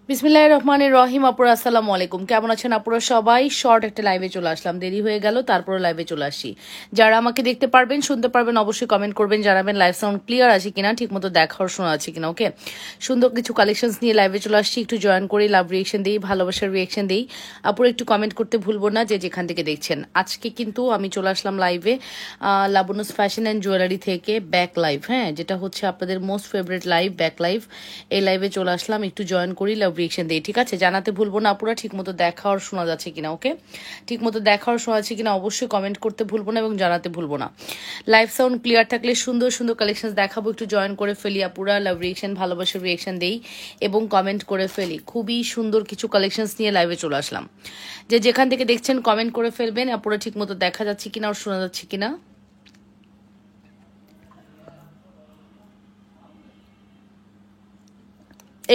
বিসমিল্লাহির রহমানির রহিম। আপুরা আসসালামু আলাইকুম, কেমন আছেন আপুরা সবাই? শর্ট একটা লাইভে চলে আসলাম, দেরি হয়ে গেল, তারপরে লাইভে চলে আসি। যারা আমাকে দেখতে পারবেন, শুনতে পারবেন, অবশ্যই কমেন্ট করবেন, জানাবেন লাইভ সাউন্ড ক্লিয়ার আছে কিনা, ঠিকমতো দেখার শোনা আছে কিনা। ওকে, সুন্দর কিছু কালেকশনস নিয়ে লাইভে চলে আসছি। একটু জয়েন করি, লাভ রিয়েকশন দিই, ভালোবাসার রিয়েকশন দিই। আপুরা একটু কমেন্ট করতে ভুলবো না যে যেখান থেকে দেখছেন। আজকে কিন্তু আমি চলে আসলাম লাইভে লাবনুস ফ্যাশন অ্যান্ড জুয়েলারি থেকে ব্যাক লাইভ, হ্যাঁ, যেটা হচ্ছে আপনাদের most favourite live, back live. এই লাইভে চলে আসলাম, একটু জয়েন করি, লাভ রিয়েকশন দিই, ঠিক আছে? জানাতে ভুলবো না আপুরা ঠিকমতো দেখা আর শোনা যাচ্ছে কিনা। ওকে, ঠিকমতো দেখা আর শোনা যাচ্ছে কিনা অবশ্যই কমেন্ট করতে ভুলবো না এবং জানাতে ভুলবো না। লাইভ সাউন্ড ক্লিয়ার থাকলে সুন্দর সুন্দর কালেকশন দেখাবো। একটু জয়েন করে ফেলি আপুরা, লাভ রিয়েকশন, ভালোবাসার রিয়েকশন দেই এবং কমেন্ট করে ফেলি। খুবই সুন্দর কিছু কালেকশনস নিয়ে লাইভে চলে আসলাম। যে যেখান থেকে দেখছেন কমেন্ট করে ফেলবেন আপুরা ঠিকমতো দেখা যাচ্ছে কিনা আর শোনা যাচ্ছে কিনা।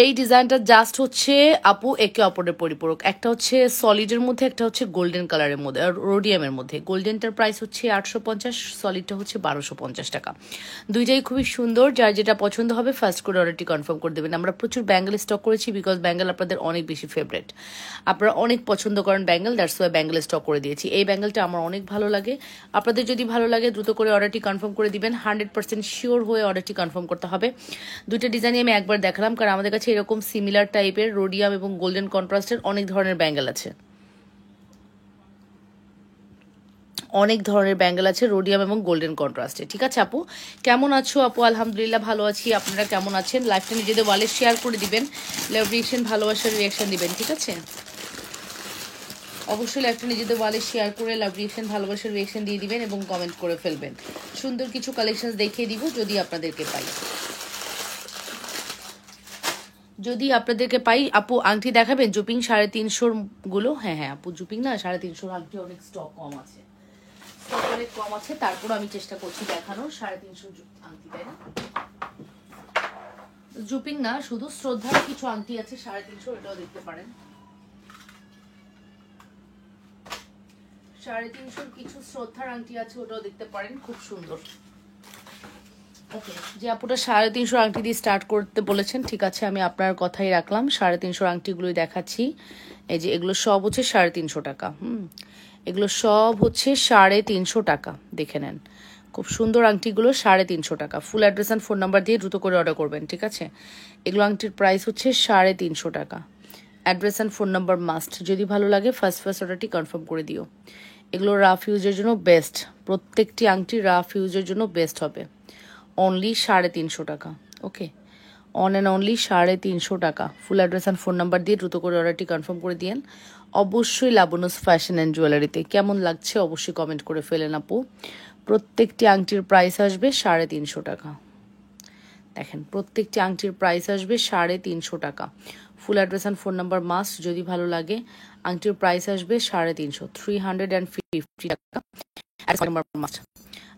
এই ডিজাইনটা জাস্ট হচ্ছে আপু একে অপরের পরিপূরক। একটা হচ্ছে সলিডের মধ্যে, একটা হচ্ছে গোল্ডেন কালারের মধ্যে আর রোডিয়ামের মধ্যে। গোল্ডেনটার প্রাইস হচ্ছে 850, সলিডটা হচ্ছে 1250 টাকা। দুইটাই খুবই সুন্দর, যার যেটা পছন্দ হবে ফার্স্ট করে অর্ডারটি কনফার্ম করে দেবেন। আমরা প্রচুর ব্যাঙ্গেল স্টক করেছি, বিকজ ব্যাঙ্গেল আপনাদের অনেক বেশি ফেভারেট, আপনারা অনেক পছন্দ করেন bangle, that's why bangle stock করে দিয়েছি। এই ব্যাঙ্গেলটা আমার অনেক ভালো লাগে। আপনাদের যদি ভালো লাগে দ্রুত করে অর্ডারটি কনফার্ম করে দিবেন। 100% শিওর হয়ে অর্ডারটি কনফার্ম করতে হবে। দুইটা ডিজাইনই আমি একবার দেখালাম, কারণ আমাদের কাছে এরকম সিমিলার টাইপের রোডিয়াম এবং গোল্ডেন কন্ট্রাস্টের অনেক ধরনের ব্যাঙ্গেল আছে, অনেক ধরনের ব্যাঙ্গেল আছে রোডিয়াম এবং গোল্ডেন কন্ট্রাস্টে। ঠিক আছে আপু, কেমন আছো আপু? আলহামদুলিল্লাহ ভালো আছি। আপনারা কেমন আছেন? লাইভটা নিজেদের ওয়ালে শেয়ার করে দিবেন, লাভ রিয়েকশন, ভালোবাসার রিয়েকশন দিবেন, ঠিক আছে? অবশ্যই লাইভটা নিজেদের ওয়ালে শেয়ার করে লাভ রিয়েকশন, ভালোবাসার রিয়েকশন দিয়ে দিবেন এবং কমেন্ট করে ফেলবেন। সুন্দর কিছু কালেকশন দেখিয়ে দিব যদি আপনাদেরকে পাই। যদি আপনাদেরকে পাই আপু, আংটি দেখাবেন জুপিং 350 গুলো? হ্যাঁ হ্যাঁ আপু, জুপিং না 350 আংটি অনেক স্টক কম আছে, স্টক অনেক কম আছে, তারপর আমি চেষ্টা করছি দেখানোর 350 আংটি, তাই না? জুপিং না, শুধু শ্রদ্ধার কিছু আংটি আছে 350, এটাও দেখতে পারেন। 350 কিছু শ্রদ্ধার আংটি আছে, ওটাও দেখতে পারেন, খুব সুন্দর। ওকে, যে আপুটা 350 আংটি দিয়ে স্টার্ট করতে বলেছেন, ঠিক আছে, আমি আপনার কথাই রাখলাম। 350 আংটিগুলোই দেখাচ্ছি। এই যে এগুলো সব হচ্ছে 350 টাকা। এগুলো সব হচ্ছে 350 টাকা, দেখে নেন। খুব সুন্দর আংটিগুলো 350 টাকা। Full address and phone number দিয়ে দ্রুত করে অর্ডার করবেন, ঠিক আছে? এগুলো আংটির প্রাইস হচ্ছে 350 টাকা। Address and phone number must. যদি ভালো লাগে ফার্স্ট অর্ডারটি কনফার্ম করে দিও। এগুলো রাফ ইউজের জন্য বেস্ট, প্রত্যেকটি আংটি রাফ ইউজের জন্য বেস্ট হবে। অনলি 350 টাকা। ওকে, অন অ্যান্ড অনলি 350 টাকা। Full address and phone number দিয়ে দ্রুত করে অর্ডারটি কনফার্ম করে দিয়েন। অবশ্যই লাবনুস ফ্যাশন অ্যান্ড জুয়েলারিতে। কেমন লাগছে অবশ্যই কমেন্ট করে ফেলেন আপু। প্রত্যেকটি আংটির প্রাইস আসবে 350 টাকা। দেখেন, প্রত্যেকটি আংটির প্রাইস আসবে 350 টাকা। Full address and phone number must. যদি ভালো লাগে আংটির প্রাইস আসবে 350, 350 টাকা। Number must,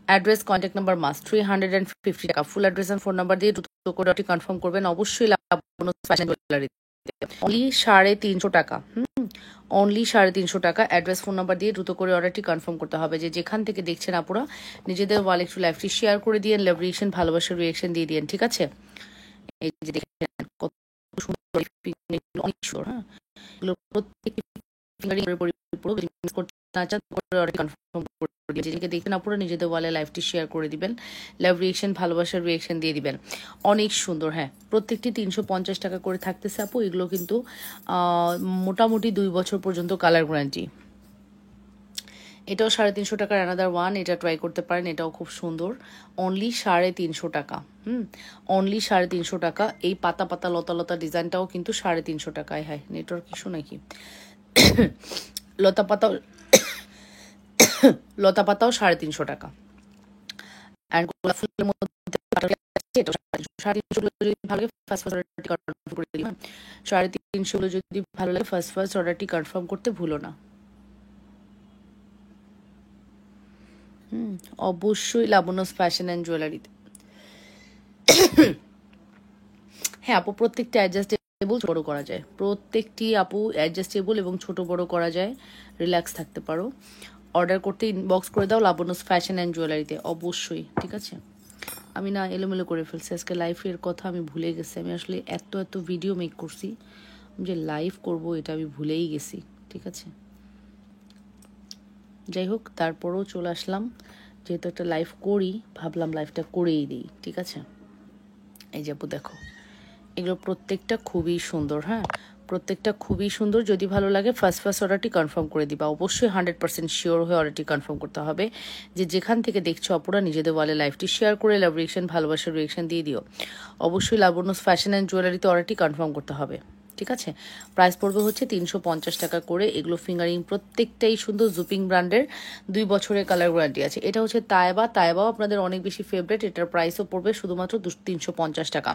address contact number must, 350 টাকা। Full address and phone number দিয়ে দ্রুত করে কনফার্ম করবেন। অবশ্যই লাবনুস ফ্যাশন জুয়েলারি, অনলি 350 টাকা। অনলি 350 টাকা। অ্যাড্রেস ফোন নাম্বার দিয়ে দ্রুত করে অর্ডারটি কনফার্ম করতে হবে। যে যেখান থেকে দেখছেন আপুরা নিজেদের ওয়ালে একটু লাইভটি শেয়ার করে দিয়ে লাভ রিয়েকশন, ভালোবাসার রিয়েকশন দিয়ে দিন, ঠিক আছে? এই যে দেখেন কত সুন্দর, অনেক সুন্দর। হ্যাঁ, এগুলো প্রত্যেকটি দেখবেন আপনারা নিজেদের ওয়ালে লাইভটি শেয়ার করে দিবেন, লাভ রিয়েকশন, ভালোবাসার রিয়েকশন দিয়ে দিবেন। অনেক সুন্দর। হ্যাঁ, প্রত্যেকটি 350 টাকা করে থাকতেছে আপু। এগুলো কিন্তু মোটামুটি 2 বছর পর্যন্ত কালার গ্যারান্টি। এটাও 350 টাকার অ্যানাদার ওয়ান, এটা ট্রাই করতে পারেন, এটাও খুব সুন্দর। অনলি 350 টাকা। অনলি 350 টাকা। এই পাতা পাতা লতা লতা ডিজাইনটাও কিন্তু 350 টাকায়। হ্যাঁ, নেটওয়ার্ক ইস্যু নাকি? লতা পাতাও লতা পাতাও 350 টাকা। অ্যান্ড গোলাপ ফুলের মধ্যে 350 যদি ভালো লাগে ফার্স্ট অর্ডারটি কনফার্ম করে দিই। 350 যদি ভালো লাগে ফার্স্ট অর্ডারটি কনফার্ম করতে ভুলো না। অবশ্যই লাবনুস ফ্যাশন অ্যান্ড জুয়েলারিতে। হ্যাঁ আপু, প্রত্যেকটা অ্যাডজাস্টেবল বড় করা যায়, প্রত্যেকটি আপু অ্যাডজাস্টেবল এবং ছোট বড় করা যায়। রিল্যাক্স থাকতে পারো। অর্ডার করতে ইনবক্স করে দাও লাবনুস ফ্যাশন অ্যান্ড জুয়েলারিতে, অবশ্যই, ঠিক আছে? আমি না এলোমেলো করে ফেলছি আজকে, লাইফের কথা আমি ভুলে গেছি। আমি আসলে এত ভিডিও মেক করছি, যে লাইভ করব এটা আমি ভুলেই গেছি, ঠিক আছে। যাই হোক, তারপরেও চলে আসলাম, যেহেতু একটা লাইভ করি ভাবলাম লাইভটা করেই দিই, ঠিক আছে। এই যে আপু দেখো, এগুলো প্রত্যেকটা খুবই সুন্দর, হ্যাঁ প্রত্যেকটা খুবই সুন্দর। যদি ভালো লাগে ফার্স্ট অর্ডারটি কনফার্ম করে দিবা, অবশ্যই 100% শিওর হয়ে অর্ডারটি কনফার্ম করতে হবে। যে যেখান থেকে দেখছো অপুরা নিজেদের ওয়ালে লাইভটি শেয়ার করে লাভ রিয়েকশন, ভালোবাসার রিয়েকশন দিয়ে দিও। অবশ্যই লাবণ্যস ফ্যাশন অ্যান্ড জুয়েলারিতে অর্ডারটি কনফার্ম করতে হবে, ঠিক আছে। প্রাইস পড়বে হচ্ছে 350 টাকা করে। এগুলো ফিঙ্গারিং প্রত্যেকটাই সুন্দর, জুপিং ব্র্যান্ডের, 2 বছরের কালার গ্যারান্টি আছে। এটা হচ্ছে তায়েবাও আপনাদের অনেক বেশি ফেভারিট। এটার প্রাইসও পড়বে শুধুমাত্র 350 টাকা।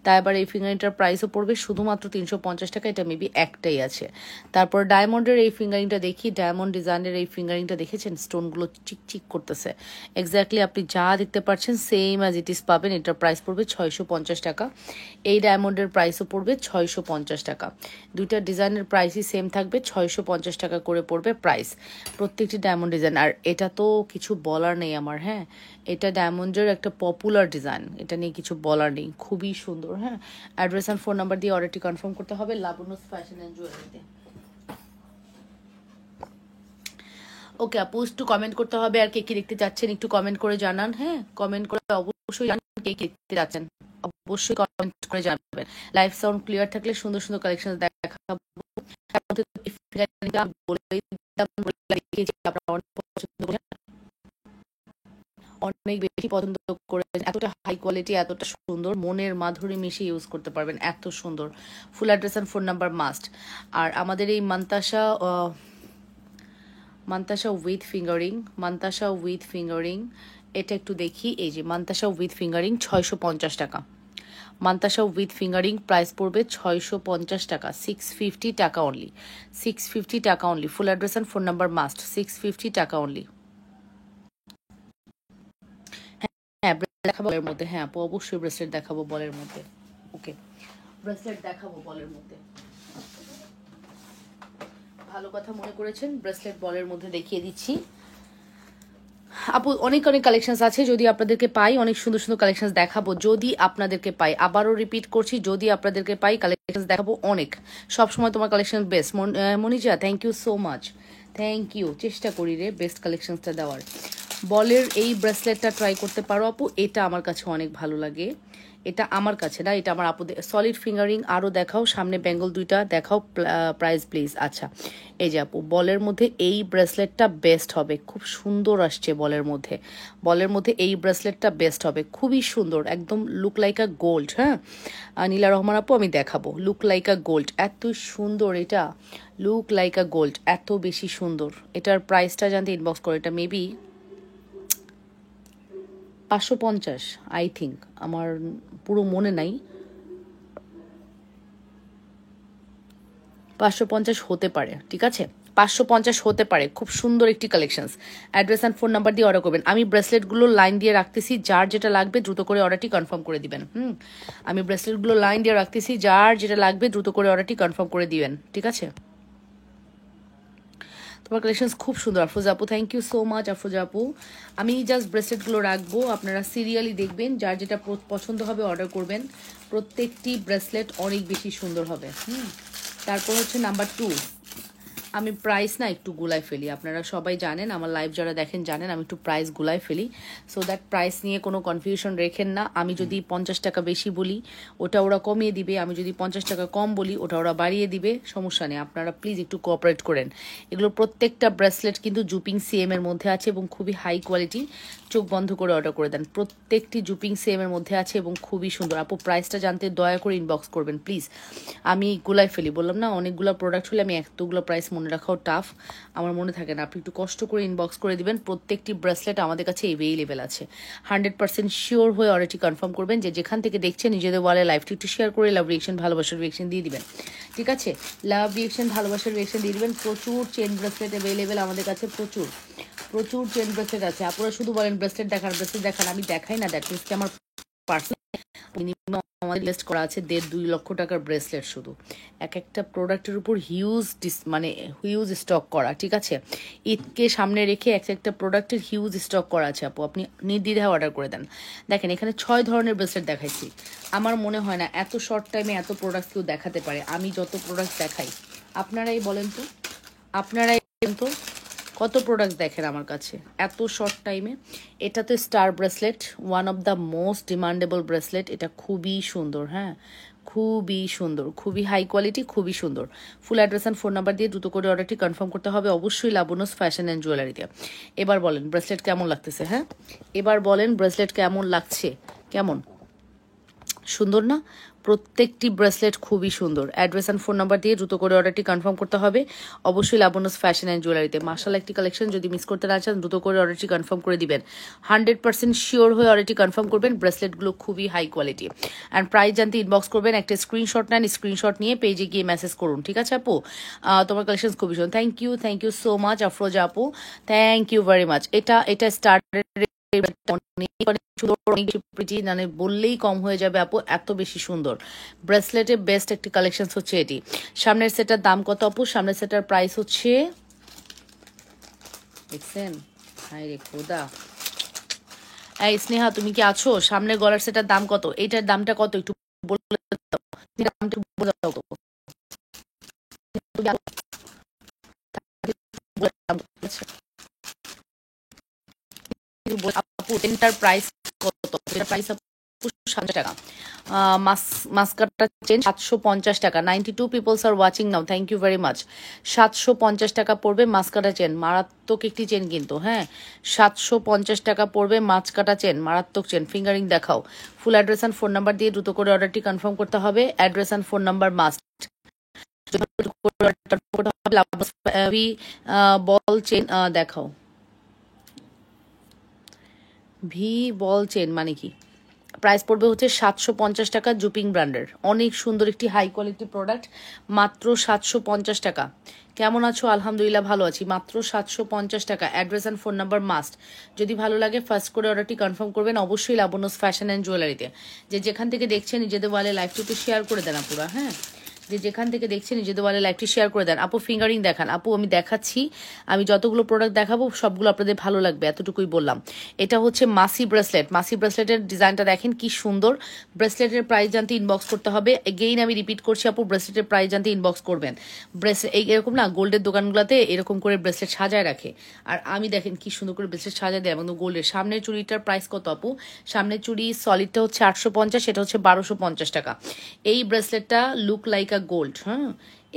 তাইবার এই ফিঙ্গারিংটার প্রাইসও পড়বে শুধুমাত্র 350 টাকা। এটা মেবি একটাই আছে। তারপর ডায়মন্ডের এই ফিঙ্গারিংটা দেখি, ডায়মন্ড ডিজাইনের এই ফিঙ্গারিংটা দেখেছেন, স্টোনগুলো চিকচিক করতেছে। এক্স্যাক্টলি আপনি যা দেখতে পাচ্ছেন সেম অ্যাজ ইট ইজ পাবেন। এটার প্রাইস পড়বে 650 টাকা। এই ডায়মন্ডের প্রাইসও পড়বে 650 টাকা। দুইটা ডিজাইনের প্রাইসই সেম থাকবে, 650 টাকা করে পড়বে প্রাইস প্রত্যেকটি ডায়মন্ড ডিজাইন। আর এটা তো কিছু বলার নেই আমার, হ্যাঁ এটা ডায়মন্ডের একটা পপুলার ডিজাইন, এটা নিয়ে কিছু বলার নেই, খুবই সুন্দর। হ্যাঁ, অ্যাড্রেস অ্যান্ড ফোন নাম্বার দিয়ে অর্ডারটি কনফার্ম করতে হবে লাবণ্যস ফ্যাশন অ্যান্ড জুয়েলারিতে। ওকে আপু, একটু কমেন্ট করতে হবে, আর কে কি দেখতে চাচ্ছেন একটু কমেন্ট করে জানান। হ্যাঁ কমেন্ট করে অবশ্যই জানান কে কি দেখতে চাচ্ছেন, অবশ্যই কমেন্ট করে জানাবেন। লাইভ সাউন্ড ক্লিয়ার থাকলে সুন্দর সুন্দর কালেকশন দেখাবো। অনেক বেশি পছন্দ করে, এতটা হাই কোয়ালিটি, এতটা সুন্দর, মনের মাধুরী মিশিয়ে ইউজ করতে পারবেন, এত সুন্দর। Full address and phone number must. আর আমাদের এই মান্তাসা উইথ ফিঙ্গারিং এটা একটু দেখি। এই যে মান্তাসা উইথ ফিঙ্গারিং 650 টাকা। মান্তাসা উইথ ফিঙ্গারিং প্রাইস পড়বে 650 টাকা, 650 টাকা অনলি, 650 টাকা only. Full address and phone number must, 650 টাকা অনলি। হ্যাঁ দেখাবো বলের মধ্যে, হ্যাঁ আপু অবশ্যই ব্রেসলেট দেখাবো বলের মধ্যে। ওকে ব্রেসলেট দেখাবো বলের মধ্যে, ভালো কথা মনে করেছেন, ব্রেসলেট বলের মধ্যে দেখিয়ে দিচ্ছি। আপু অনেক অনেক কালেকশনস আছে, যদি আপনাদেরকে পাই অনেক সুন্দর সুন্দর কালেকশনস দেখাবো, যদি আপনাদেরকে পাই। আবারও রিপিট করছি, যদি আপনাদেরকে পাই কালেকশনস দেখাবো অনেক। সবসময় তোমার collection best. Moniza thank you so much, thank you. চেষ্টা করি রে বেস্ট কালেকশনসটা দেওয়ার। বলের এই ব্রেসলেটটা ট্রাই করতে পারো আপু, এটা আমার কাছে অনেক ভালো লাগে। এটা আমার কাছে না, এটা আমার আপুদের। সলিড ফিঙ্গারিং আরও দেখাও, সামনে বেঙ্গল দুইটা দেখাও, প্রাইস প্লিজ। আচ্ছা এই যে আপু বলের মধ্যে এই ব্রেসলেটটা বেস্ট হবে, খুব সুন্দর আসছে বলের মধ্যে। বলের মধ্যে এই ব্রেসলেটটা বেস্ট হবে, খুবই সুন্দর, একদম লুক লাইক আ গোল্ড। হ্যাঁ নীলা রহমান আপু আমি দেখাবো, লুক লাইক আ গোল্ড, এত সুন্দর এটা, লুক লাইক আ গোল্ড, এত বেশি সুন্দর। এটার প্রাইসটা জানতে ইনবক্স করো। এটা মেবি 550 আই থিঙ্ক, আমার পুরো মনে নাই, 550 হতে পারে, ঠিক আছে 550 হতে পারে। খুব সুন্দর একটি collections. Address and phone number দিয়ে অর্ডার করবেন। আমি ব্রেসলেটগুলো লাইন দিয়ে রাখতেছি, যার যেটা লাগবে দ্রুত করে অর্ডারটি কনফার্ম করে দিবেন। আমি ব্রেসলেটগুলো লাইন দিয়ে রাখতেছি, যার যেটা লাগবে দ্রুত করে অর্ডারটি কনফার্ম করে দিবেন, ঠিক আছে। তোমার কালেকশনস খুব সুন্দর আফরোজা আপু, thank you so much Afroza আপু। আমি জাস্ট ব্রেসলেটগুলো রাখবো, আপনারা সিরিয়ালি দেখবেন, যার যেটা পছন্দ হবে অর্ডার করবেন। প্রত্যেকটি ব্রেসলেট অনেক বেশি সুন্দর হবে। তারপর হচ্ছে নাম্বার 2, আমি প্রাইস না একটু গুলাই ফেলি, আপনারা সবাই জানেন, আমার লাইভ যারা দেখেন জানেন আমি একটু প্রাইস গুলাই ফেলি। সো দ্যাট প্রাইস নিয়ে কোনো কনফিউশন রেখেন না। আমি যদি 50 টাকা বেশি বলি ওটা ওরা কমিয়ে দিবে, আমি যদি 50 টাকা কম বলি ওটা ওরা বাড়িয়ে দিবে, সমস্যা নেই। আপনারা প্লিজ একটু কোঅপারেট করেন। এগুলো প্রত্যেকটা ব্রেসলেট কিন্তু জুপিং সিএম এর মধ্যে আছে এবং খুবই হাই কোয়ালিটি। চোখ বন্ধ করে অর্ডার করে দেন, প্রত্যেকটি জুপিং সিএম এর মধ্যে আছে এবং খুবই সুন্দর। আপু প্রাইসটা জানতে দয়া করে ইনবক্স করবেন প্লিজ। আমি গুলাই ফেলি, বললাম না অনেকগুলো প্রোডাক্ট হলে আমি এতগুলো প্রাইস মনে রাখাও টাফ, আমার মনে থাকে না। আপনি একটু কষ্ট করে ইনবক্স করে দিবেন। প্রত্যেকটি ব্রেসলেট আমাদের কাছে এভেইলেবেল আছে। 100% শিওর হয়ে অর্ডারটি কনফার্ম করবেন। যে যেখান থেকে দেখছেন নিজেদের ওয়ালে লাইভটি একটু শেয়ার করে লাভ রিয়েকশন, ভালোবাসার রিয়েকশন দিয়ে দিবেন, ঠিক আছে। লাভ রিয়েকশন, ভালোবাসার রিয়েকশন দিয়ে দিবেন। প্রচুর চেন ব্রেসলেট এভেইলেবেল আমাদের কাছে, প্রচুর প্রচুর চেন ব্রেসলেট আছে। আপনারা শুধু বলেন ব্রেসলেট দেখান, ব্রেসলেট দেখান, আমি দেখাই না, দ্যাট মিনস কি আমার পার্সোনাল মিনিমাম আমাদের লিস্ট করা আছে 1.5-2 লক্ষ টাকার ব্রেসলেট শুধু এক একটা প্রোডাক্টের উপর মানে হিউজ স্টক করা, ঠিক আছে? ঈদকে সামনে রেখে এক একটা প্রোডাক্টের হিউজ স্টক করা আছে আপু, আপনি নির্দ্বিধায় অর্ডার করে দেন। দেখেন এখানে 6 ধরনের ব্রেসলেট দেখাইছি। আমার মনে হয় না এত শর্ট টাইমে এত প্রোডাক্ট কেউ দেখাতে পারে। আমি যত প্রোডাক্ট দেখাই, আপনারাই বলেন তো, আপনারাই বলেন তো কত প্রোডাক্ট দেখেন আমার কাছে এত শর্ট টাইমে। এটা তো star bracelet, one of the most demandable bracelet. এটা খুবই সুন্দর, হ্যাঁ খুবই সুন্দর, খুবই হাই কোয়ালিটি, খুবই সুন্দর। Full address and phone number দিয়ে দ্রুত করে অর্ডারটি কনফার্ম করতে হবে অবশ্যই লাবণ্যস ফ্যাশন অ্যান্ড জুয়েলারিতে। এবার বলেন ব্রেসলেট কেমন লাগতেছে, হ্যাঁ এবার বলেন ব্রেসলেট কেমন লাগছে, কেমন সুন্দর না? প্রত্যেকটি ব্রেসলেট খুবই সুন্দর। অ্যাড্রেস অ্যান্ড ফোন নাম্বার দিয়ে দ্রুত করে অর্ডারটি কনফার্ম করতে হবে অবশ্যই লাবণ্যস ফ্যাশন অ্যান্ড জুয়েলারিতে। মাশাআল্লাহ একটি কালেকশন, যদি মিস করতে না চান দ্রুত করে অর্ডারটি কনফার্ম করে দিবেন। 100% শিওর হয়ে অর্ডারটি কনফার্ম করবেন। ব্রেসলেটগুলো খুবই হাই কোয়ালিটি। অ্যান্ড প্রাইস জানতে ইনবক্স করবেন, একটা স্ক্রিনশট নেন, স্ক্রিনশট নিয়ে পেজে গিয়ে মেসেজ করুন, ঠিক আছে আপু? তোমার কালেকশন খুবই সুন্দর। Thank you so much Afroza আপু, থ্যাংক ইউ ভেরি মাচ। এটা স্টার্টের মানে বললেই কম হয়ে যাবে আপু, এত বেশি সুন্দর। ব্রেসলেটের বেস্ট একটি কালেকশন হচ্ছে এটি। সামনের সেটার দাম কত আপু? সামনের সেটার প্রাইস হচ্ছে, দেখছেন হাই রে খোদা। এই স্নেহা তুমি কি আছো? সামনের গলার সেটার দাম কত? এইটার দামটা কত একটু বলে দাও, দামটা বলে দাও তো। আপু এটার প্রাইস কত? এটার প্রাইস আপু 700 টাকা। মাস্কারটা চেন 750 টাকা। 92 peoples are watching now, thank you very much. 750 টাকা পড়বে মাস্কাটা চেন, মারাত্মক একটি চেন কিন্তু, হ্যাঁ 750 টাকা পড়বে মাস্কাটা চেন, মারাত্মক চেন। ফিঙ্গারিং দেখাও। ফুল অ্যাড্রেস অ্যান্ড ফোন নাম্বার দিয়ে দ্রুত করে অর্ডারটি কনফার্ম করতে হবে। Address and phone number must. Ball chain দেখাও। ভি বল চেন মানে কি? প্রাইস পড়বে হচ্ছে 750 টাকা, জুপিং ব্র্যান্ডের অনেক সুন্দর একটি হাই কোয়ালিটি প্রোডাক্ট, মাত্র 750 টাকা। কেমন আছো? আলহামদুলিল্লাহ ভালো আছি। মাত্র 750 টাকা। Address and phone number must. যদি ভালো লাগে ফার্স্ট করে অর্ডারটি কনফার্ম করবেন অবশ্যই লাবণ্যস ফ্যাশন অ্যান্ড জুয়েলারিতে। যেখান থেকে দেখছেন নিজেদের ওয়ালে লাইভটিতে শেয়ার করে দেন আপুরা, হ্যাঁ যেখান থেকে দেখছেন নিজেদের ওয়ালে লাইভটি শেয়ার করে দেন। আপু ফিঙ্গারিং দেখান। আপু আমি দেখাচ্ছি, আমি যতগুলো প্রোডাক্ট দেখাবো সবগুলো আপনাদের ভালো লাগবে, এতটুকুই বললাম। এটা হচ্ছে মাসি ব্রেসলেট। মাসি ব্রেসলেটের ডিজাইনটা দেখেন কি সুন্দর। ব্রেসলেটের প্রাইস জানতে ইনবক্স করতে হবে। এগেইন আমি রিপিট করছি আপু, ব্রেসলেটের প্রাইস জানতে ইনবক্স করবেন। এরকম না গোল্ডের দোকানগুলোতে এরকম করে ব্রেসলেট সাজায় রাখে, আর আমি দেখেন কি সুন্দর করে ব্রেসলেট সাজায় দেয় এবং গোল্ডের। সামনের চুড়িটার প্রাইস কত আপু? সামনের চুড়ি সলিডটা হচ্ছে 850, সেটা হচ্ছে 1250 টাকা। এই ব্রেসলেটটা লুক লাইক আ গোল্ড, হ্যাঁ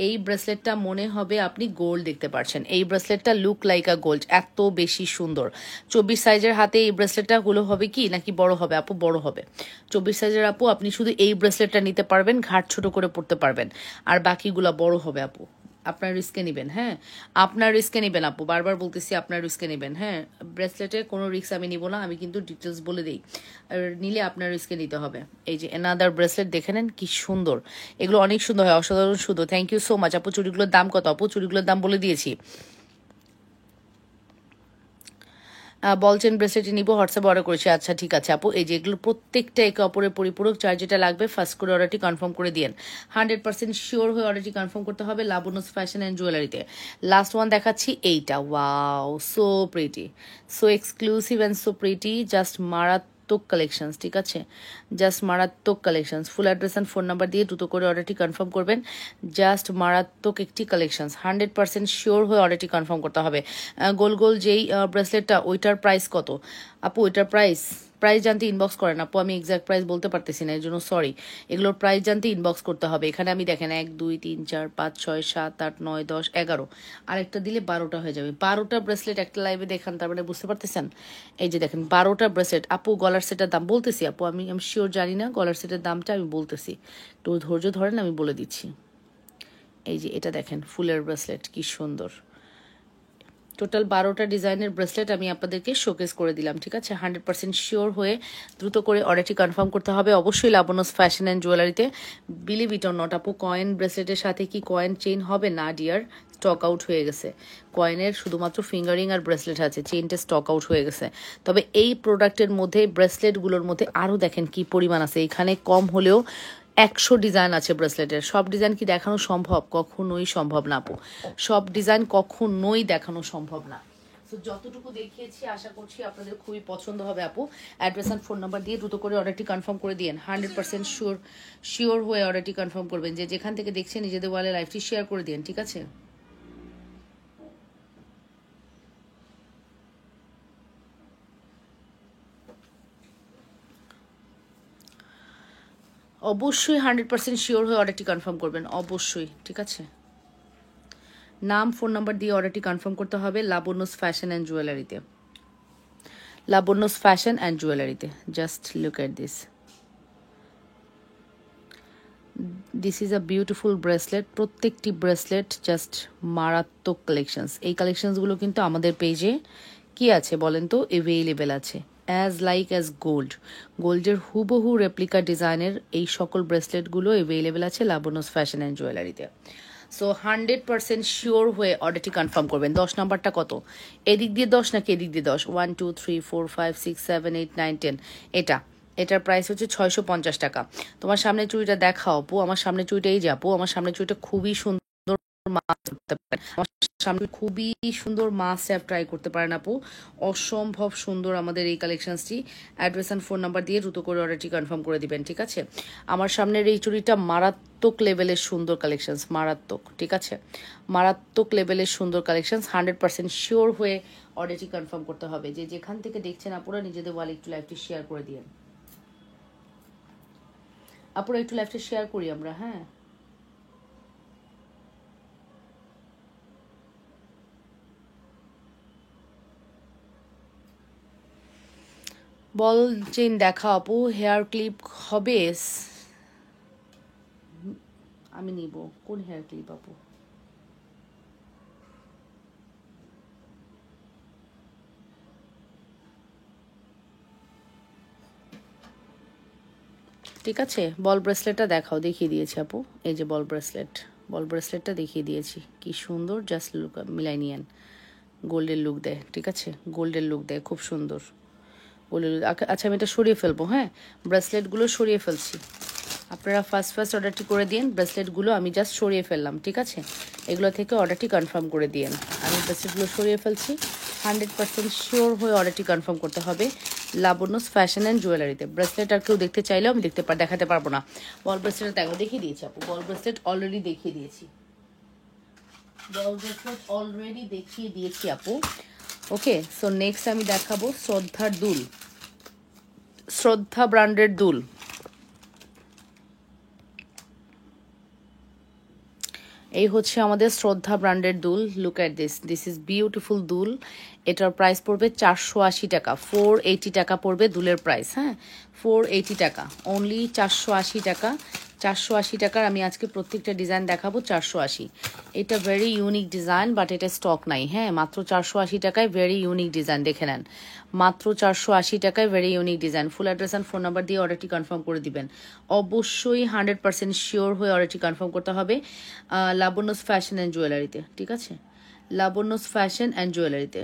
এই ব্রেসলেটটা মনে হবে আপনি গোল্ড দেখতে পাচ্ছেন। এই ব্রেসলেটটা লুক লাইক আ গোল্ড, এত বেশি সুন্দর। 24 সাইজের হাতে এই ব্রেসলেটটা গুলো হবে কি নাকি বড় হবে আপু? বড় হবে। 24 সাইজের আপু আপনি শুধু এই ব্রেসলেটটা নিতে পারবেন, ঘাট ছোট করে পড়তে পারবেন, আর বাকিগুলা বড় হবে আপু। আপনার রিস্কে নেবেন, হ্যাঁ আপনার রিস্কে নেবেন আপু, বারবার বলতেছি আপনার রিস্কে নেবেন, হ্যাঁ ব্রেসলেটে কোনো রিস্ক আমি নিব না, আমি কিন্তু ডিটেলস বলে দিই। আর নিলে আপনার রিস্কে নিতে হবে। এই যে এনাদার ব্রেসলেট দেখে নেন কি সুন্দর, এগুলো অনেক সুন্দর হয়, অসাধারণ সুন্দর। থ্যাংক ইউ সো মাচ আপু। চুড়িগুলোর দাম কত আপু? চুড়িগুলোর দাম বলে দিয়েছি। বল চেন ব্রেসলেটই নিব, হোয়াটসঅ্যাপে অর্ডার করেছি। আচ্ছা ঠিক আছে আপু, এই যে এগুলো প্রত্যেকটা একে অপরের পরিপূরক, চার যেটা লাগবে ফার্স্ট করে অর্ডারটি কনফার্ম করে দিন। 100% শিওর হয়ে অর্ডারটি কনফার্ম করতে হবে লাবণ্যস ফ্যাশন অ্যান্ড জুয়েলারিতে। লাস্ট ওয়ান দেখাচ্ছি এইটা, wow so pretty, so exclusive and so pretty, just মারাত্মক কালেকশনস, ঠিক আছে জাস্ট মারাত্মক collections. Full address and phone number দিয়ে দ্রুত করে অর্ডারটি কনফার্ম করবেন। জাস্ট মারাত্মক একটি কালেকশনস, 100% শিওর হয়ে অর্ডারটি কনফার্ম করতে হবে। গোল গোল যেই ব্রেসলেটটা ওইটার প্রাইস কত আপু? ওইটার প্রাইস জানতে ইনবক্স করেন আপু, আমি এক্সাক্ট প্রাইস বলতে পারতেছি না, এর জন্য সরি। এগুলোর প্রাইস জানতে ইনবক্স করতে হবে। এখানে আমি দেখেন 1 2 3 4 5 6 7 8 9 10 11, আরেকটা দিলে 12টা হয়ে যাবে। 12টা ব্রেসলেট একটা লাইভে দেখান, তার মানে বুঝতে পারতেছেন। এই যে দেখেন 12টা ব্রেসলেট। আপু গলার সেটের দাম বলতেছি আপু, আমি শিওর জানি না গলার সেটের দামটা, আমি বলতেছি একটু ধৈর্য ধরেন, আমি বলে দিচ্ছি। এই যে এটা দেখেন ফুলের ব্রেসলেট কি সুন্দর, টোটাল 12টা ডিজাইনের ব্রেসলেট আমি আপনাদেরকে শোকেস করে দিলাম, ঠিক আছে। 100% শিওর হয়ে দ্রুত করে অর্ডারটি কনফার্ম করতে হবে অবশ্যই লাবণ্যস ফ্যাশন অ্যান্ড জুয়েলারিতে। বিলিভ ইট অর নট আপু, কয়েন ব্রেসলেটের সাথে কি কয়েন চেইন হবে না ডিয়ার, স্টক আউট হয়ে গেছে। কয়েনের শুধুমাত্র ফিঙ্গারিং আর ব্রেসলেট আছে, চেইনটা স্টক আউট হয়ে গেছে। তবে এই প্রোডাক্টের মধ্যে ব্রেসলেটগুলোর মধ্যে আরও দেখেন কি পরিমাণ আছে, এখানে কম হলেও 100 ডিজাইন আছে ব্রেসলেটের। সব ডিজাইন কি দেখানো সম্ভব? কখনোই সম্ভব না আপু, সব ডিজাইন কখনোই দেখানো সম্ভব না। তো যতটুকু দেখিয়েছি আশা করছি আপনাদের খুবই পছন্দ হবে আপু। অ্যাড্রেস অ্যান্ড ফোন নাম্বার দিয়ে দ্রুত করে অর্ডারটি কনফার্ম করে দিন। 100% শিওর হয়ে অর্ডারটি কনফার্ম করবেন। যে যেখান থেকে দেখছেন নিজেদের ওয়ালে লাইভটি শেয়ার করে দিন, ঠিক আছে। অবশ্যই 100% শিওর হয়ে অর্ডারটি কনফার্ম করবেন, অবশ্যই, ঠিক আছে। নাম ফোন নাম্বার দিয়ে অর্ডারটি কনফার্ম করতে হবে লাবণ্যস ফ্যাশন অ্যান্ড জুয়েলারিতে। লাবণ্যস ফ্যাশন অ্যান্ড জুয়েলারিতে। Just look at this, this is a beautiful bracelet. প্রত্যেকটি ব্রেসলেট জাস্ট মারাত্মক কালেকশনস। এই কালেকশনসগুলো কিন্তু আমাদের পেজে কি আছে বলেন তো, অ্যাভেলেবেল আছে। অ্যাজ লাইক অ্যাজ গোল্ড, গোল্ডের হুবহু রেপ্লিকা ডিজাইনের এই সকল ব্রেসলেটগুলো অ্যাভেলেবেল আছে লাবণ্যস ফ্যাশন অ্যান্ড জুয়েলারিতে। সো 100% শিওর হয়ে অর্ডারটি কনফার্ম করবেন। 10 নাম্বারটা কত? এদিক দিয়ে 10 নাকি এদিক দিয়ে 10? 1 2 3 4 5 6 7 8 9 10। এটার প্রাইস হচ্ছে 650 টাকা। তোমার সামনে চুড়িটা দেখাও আপু, আমার সামনে চুড়িটা এই যে আপু, আমার সামনে চুড়িটা খুবই সুন্দর, আমার সামনে খুবই সুন্দর মাস্ট হ্যাভ ট্রাই করতে পারেন আপু, অসম্ভব সুন্দর আমাদের এই কালেকশনসটি। অ্যাড্রেস অ্যান্ড ফোন নাম্বার দিয়ে দ্রুত করে অর্ডারটি কনফার্ম করে দিবেন, ঠিক আছে। আমার সামনের এই চুড়িটা মারাত্মক লেভেলের সুন্দর কালেকশনস, মারাত্মক, ঠিক আছে, মারাত্মক লেভেলের সুন্দর কালেকশনস। 100% শিওর হয়ে অর্ডারটি কনফার্ম করতে হবে। যে যেখান থেকে দেখছেন আপুরা নিজেদের ওয়ালে একটু লাইভটি শেয়ার করে দিন। আপুরা একটু লাইভটা শেয়ার করি আমরা, হ্যাঁ। বল চেইন দেখা আপু, হেয়ার ক্লিপ হবে? আমি নিব। কোন হেয়ার ক্লিপ আপু? ঠিক আছে, বল ব্রেসলেটটা দেখাও। দেখিয়ে দিয়েছি আপু, এই যে বল ব্রেসলেট, বল ব্রেসলেটটা দেখিয়ে দিয়েছি, কি সুন্দর, জাস্ট লুক, মিলাই নিয়েন। গোল্ডের লুক দেয়, ঠিক আছে, গোল্ডের লুক দেয়, খুব সুন্দর গোল্ডের লুক। আচ্ছা আমি এটা সরিয়ে ফেলবো, হ্যাঁ, ব্রেসলেটগুলো সরিয়ে ফেলছি। আপনারা ফার্স্ট অর্ডারটি করে দিন। ব্রেসলেটগুলো আমি জাস্ট সরিয়ে ফেললাম, ঠিক আছে, এগুলো থেকে অর্ডারটি কনফার্ম করে দিন। আমি ব্রেসলেটগুলো সরিয়ে ফেলছি। 100% শিওর হয়ে অর্ডারটি কনফার্ম করতে হবে লাবণ্যস ফ্যাশন অ্যান্ড জুয়েলারিতে। ব্রেসলেট আর কেউ দেখতে চাইলেও আমি দেখাতে পারবো না। বল ব্রেসলেট দেখো, দেখিয়ে দিয়েছি আপু, বল ব্রেসলেট অলরেডি দেখিয়ে দিয়েছি, বল ব্রেসলেট অলরেডি দেখিয়ে দিয়েছি আপু। ওকে, সো নেক্সট আমি দেখাবো শ্রদ্ধার দুল, শ্রদ্ধা ব্র্যান্ডের দুল। এই হচ্ছে আমাদের শ্রদ্ধা ব্র্যান্ডের দুল। Look at this, this is beautiful দুল। এটার প্রাইস পড়বে 480 টাকা, 480 টাকা পড়বে দুলের প্রাইস, হ্যাঁ, 480 টাকা, অনলি 480 টাকা। 480 টাকার আমি আজকে প্রত্যেকটা ডিজাইন দেখাবো 480। এটা ভেরি ইউনিক ডিজাইন, বাট এটা স্টক নাই, হ্যাঁ, মাত্র 480 টাকায় ভেরি ইউনিক ডিজাইন, দেখে নেন, মাত্র 480 টাকায় very unique design. Full address and phone number দিয়ে অর্ডারটি কনফার্ম করে দিবেন। অবশ্যই 100% শিওর হয়ে অর্ডারটি কনফার্ম করতে হবে লাবণ্যস ফ্যাশন অ্যান্ড জুয়েলারিতে, ঠিক আছে, লাবণ্যস ফ্যাশন অ্যান্ড জুয়েলারিতে।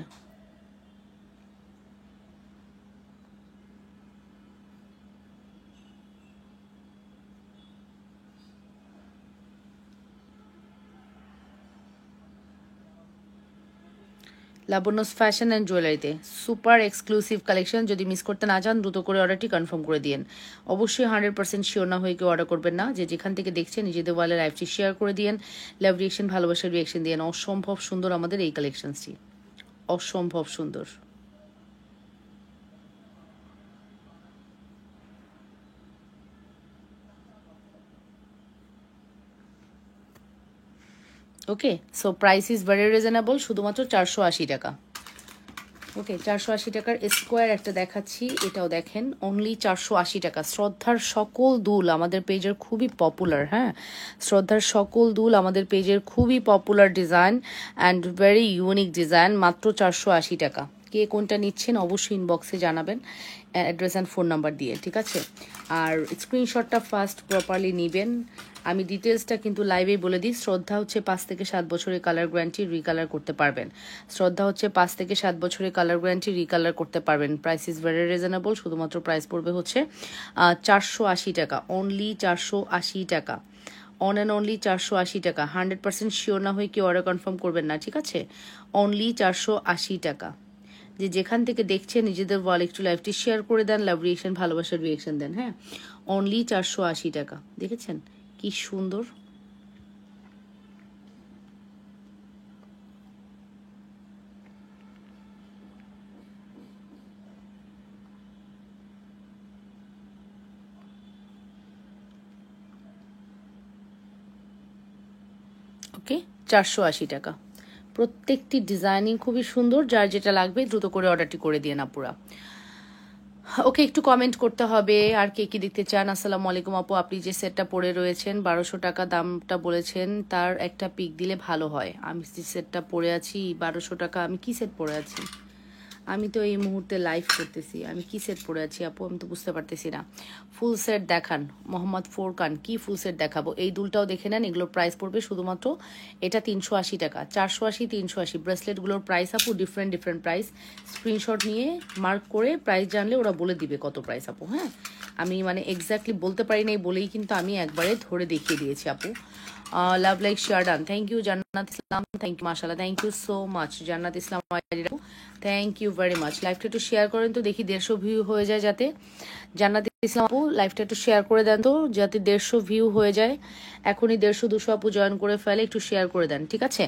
লাবণ্যস ফ্যাশন অ্যান্ড জুয়েলারিতে সুপার এক্সক্লুসিভ কালেকশন। যদি মিস করতে না চান দ্রুত করে অর্ডারটি কনফার্ম করে দিন। অবশ্যই 100% শিওর না হয়ে কেউ অর্ডার করবেন না। যে যেখান থেকে দেখছেন নিজেদের ওয়ালে লাইভটি শেয়ার করে দিন, লাভ রিয়েকশন, ভালোবাসার রিয়েকশন দিন। অসম্ভব সুন্দর আমাদের এই কালেকশনসটি, অসম্ভব সুন্দর। Okay, so price is very reasonable, শুধুমাত্র 480 টাকা। ওকে, 480 টাকার স্কোয়ার একটা দেখাচ্ছি, এটাও দেখেন অনলি 480 টাকা। শ্রদ্ধার সকল দুল আমাদের পেজের খুবই পপুলার, হ্যাঁ, শ্রদ্ধার সকল দুল আমাদের পেজের খুবই popular design and very unique design, মাত্র 480 টাকা। কে কোনটা নিচ্ছেন অবশ্যই ইনবক্সে জানাবেন অ্যাড্রেস অ্যান্ড ফোন নাম্বার দিয়ে, ঠিক আছে? আর স্ক্রিনশটটা ফার্স্ট প্রপারলি নেবেন। আমি ডিটেলসটা কিন্তু লাইভেই বলে দিই। শ্রদ্ধা হচ্ছে 5 থেকে 7 বছরের কালার গ্যারান্টি, রিকালার করতে পারবেন। শ্রদ্ধা হচ্ছে 5 থেকে 7 বছরের কালার গ্যারান্টি, রিকালার করতে পারবেন। প্রাইস ইজ ভেরি রিজনেবল, শুধুমাত্র প্রাইস পড়বে হচ্ছে 480 টাকা, অনলি 480 টাকা, অন অ্যান্ড অনলি 480 টাকা। 100% শিওর না হয়ে কেউ অর্ডার কনফার্ম করবেন না, ঠিক আছে? অনলি 480 টাকা। যে যেখান থেকে দেখছেন নিজেদের ওয়াল একটু লাইভটি শেয়ার করে দেন, লাভ রিয়েকশন, ভালোবাসার রিয়েকশন দেন, হ্যাঁ। অনলি 480 টাকা, দেখেছেন কি সুন্দর। ওকে, 480 টাকা। প্রত্যেকটি ডিজাইনিং খুবই সুন্দর, যার যেটা লাগবে দ্রুত করে অর্ডারটি করে দিয়ে না পুরা। ওকে, একটু কমেন্ট করতে হবে আর কে কি দেখতে চান। আসসালামু আলাইকুম আপু, আপনি যে সেটটা পরে রয়েছেন 1200 টাকা দামটা বলেছেন, তার একটা পিক দিলে ভালো হয়। আমি যে সেটটা পরে আছি 1200 টাকা, আমি কি সেট পরে আছি? আমি তো এই মুহূর্তে লাইভ করতেছি, আমি কি সেট পরে আছি আপু, আমি তো বুঝতে পারতেছি না। ফুল সেট দেখান মোহাম্মদ ফোরকান, কি ফুল সেট দেখাবো? এই দুলটাও দেখে নেন, এগুলোর প্রাইস পড়বে শুধুমাত্র, এটা 380 টাকা, 480, 380। ব্রেসলেটগুলোর প্রাইস আপু ডিফারেন্ট ডিফারেন্ট প্রাইস। স্ক্রিনশট নিয়ে মার্ক করে প্রাইস জানলে ওরা বলে দিবে কত প্রাইস আপু, হ্যাঁ। আমি মানে এক্স্যাক্টলি বলতে পারি নাই বলেই কিন্তু আমি একবারে ধরে দেখিয়ে দিয়েছি আপু। Love like share done, thank you Jannat Islam, thank you মাশাআল্লাহ, thank you so much Jannat Islam, thank you very much. লাইভটা একটু শেয়ার করেন তো, দেখি 150 ভিউ হয়ে যায় যাতে। জান্নাত ইসলাম আপু লাইভটা একটু শেয়ার করে দেন তো, যাতে 150 ভিউ হয়ে যায়। এখনই 150-200 আপু জয়েন করে ফেলে, একটু শেয়ার করে দেন, ঠিক আছে?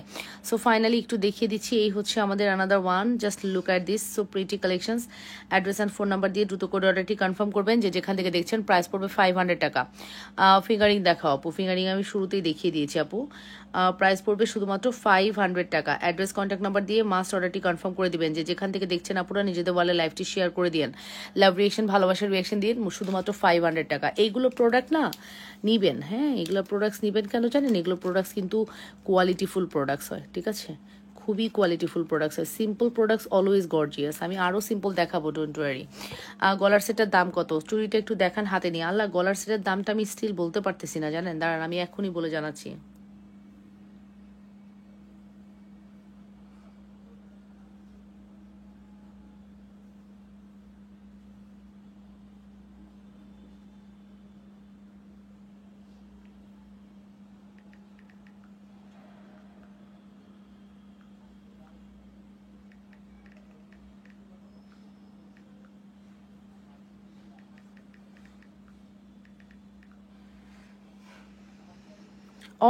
সো ফাইনালি একটু দেখিয়ে দিচ্ছি, এই হচ্ছে আমাদের another one. Just look at this, so pretty collections. Address and phone number দিয়ে দ্রুত করে অর্ডারটি কনফার্ম করবেন, যে যেখান থেকে দেখছেন। প্রাইস পড়বে 500 টাকা। ফিঙ্গারিং দেখাও আপু, ফিঙ্গারিং আমি শুরুতেই দেখিয়ে দিয়েছি আপু। প্রাইস পড়বে শুধুমাত্র 500 টাকা। অ্যাড্রেস কন্ট্যাক্ট নাম্বার দিয়ে মাস্ট অর্ডারটি কনফার্ম করে দিবেন, যে যেখান থেকে দেখছেন আপুরা নিজেদের ওয়ালে লাইভটি শেয়ার করে দিন, লাভ রিয়েকশন, ভালোবাসার রিয়েকশন দিয়ে শুধুমাত্র 500 টাকা। এইগুলো প্রোডাক্ট না নিবেন, হ্যাঁ, এগুলো প্রোডাক্টস নিবেন কেন জানেন? এগুলো প্রোডাক্টস কিন্তু কোয়ালিটিফুল প্রোডাক্টস হয়, ঠিক আছে? খুবই কোয়ালিটিফুল প্রোডাক্টস হয়। Simple products always gorgeous. আমি আরও সিম্পল দেখাবো, ডোন্ট ওয়ারি। গলার সেটের দাম কত? চুড়িটা একটু দেখান হাতে নিয়ে। আল্লাহ, গলার সেটের দামটা আমি স্টিল বলতে পারতেছি না, জানেন? দাঁড়ান, আমি এখনই বলে জানাচ্ছি।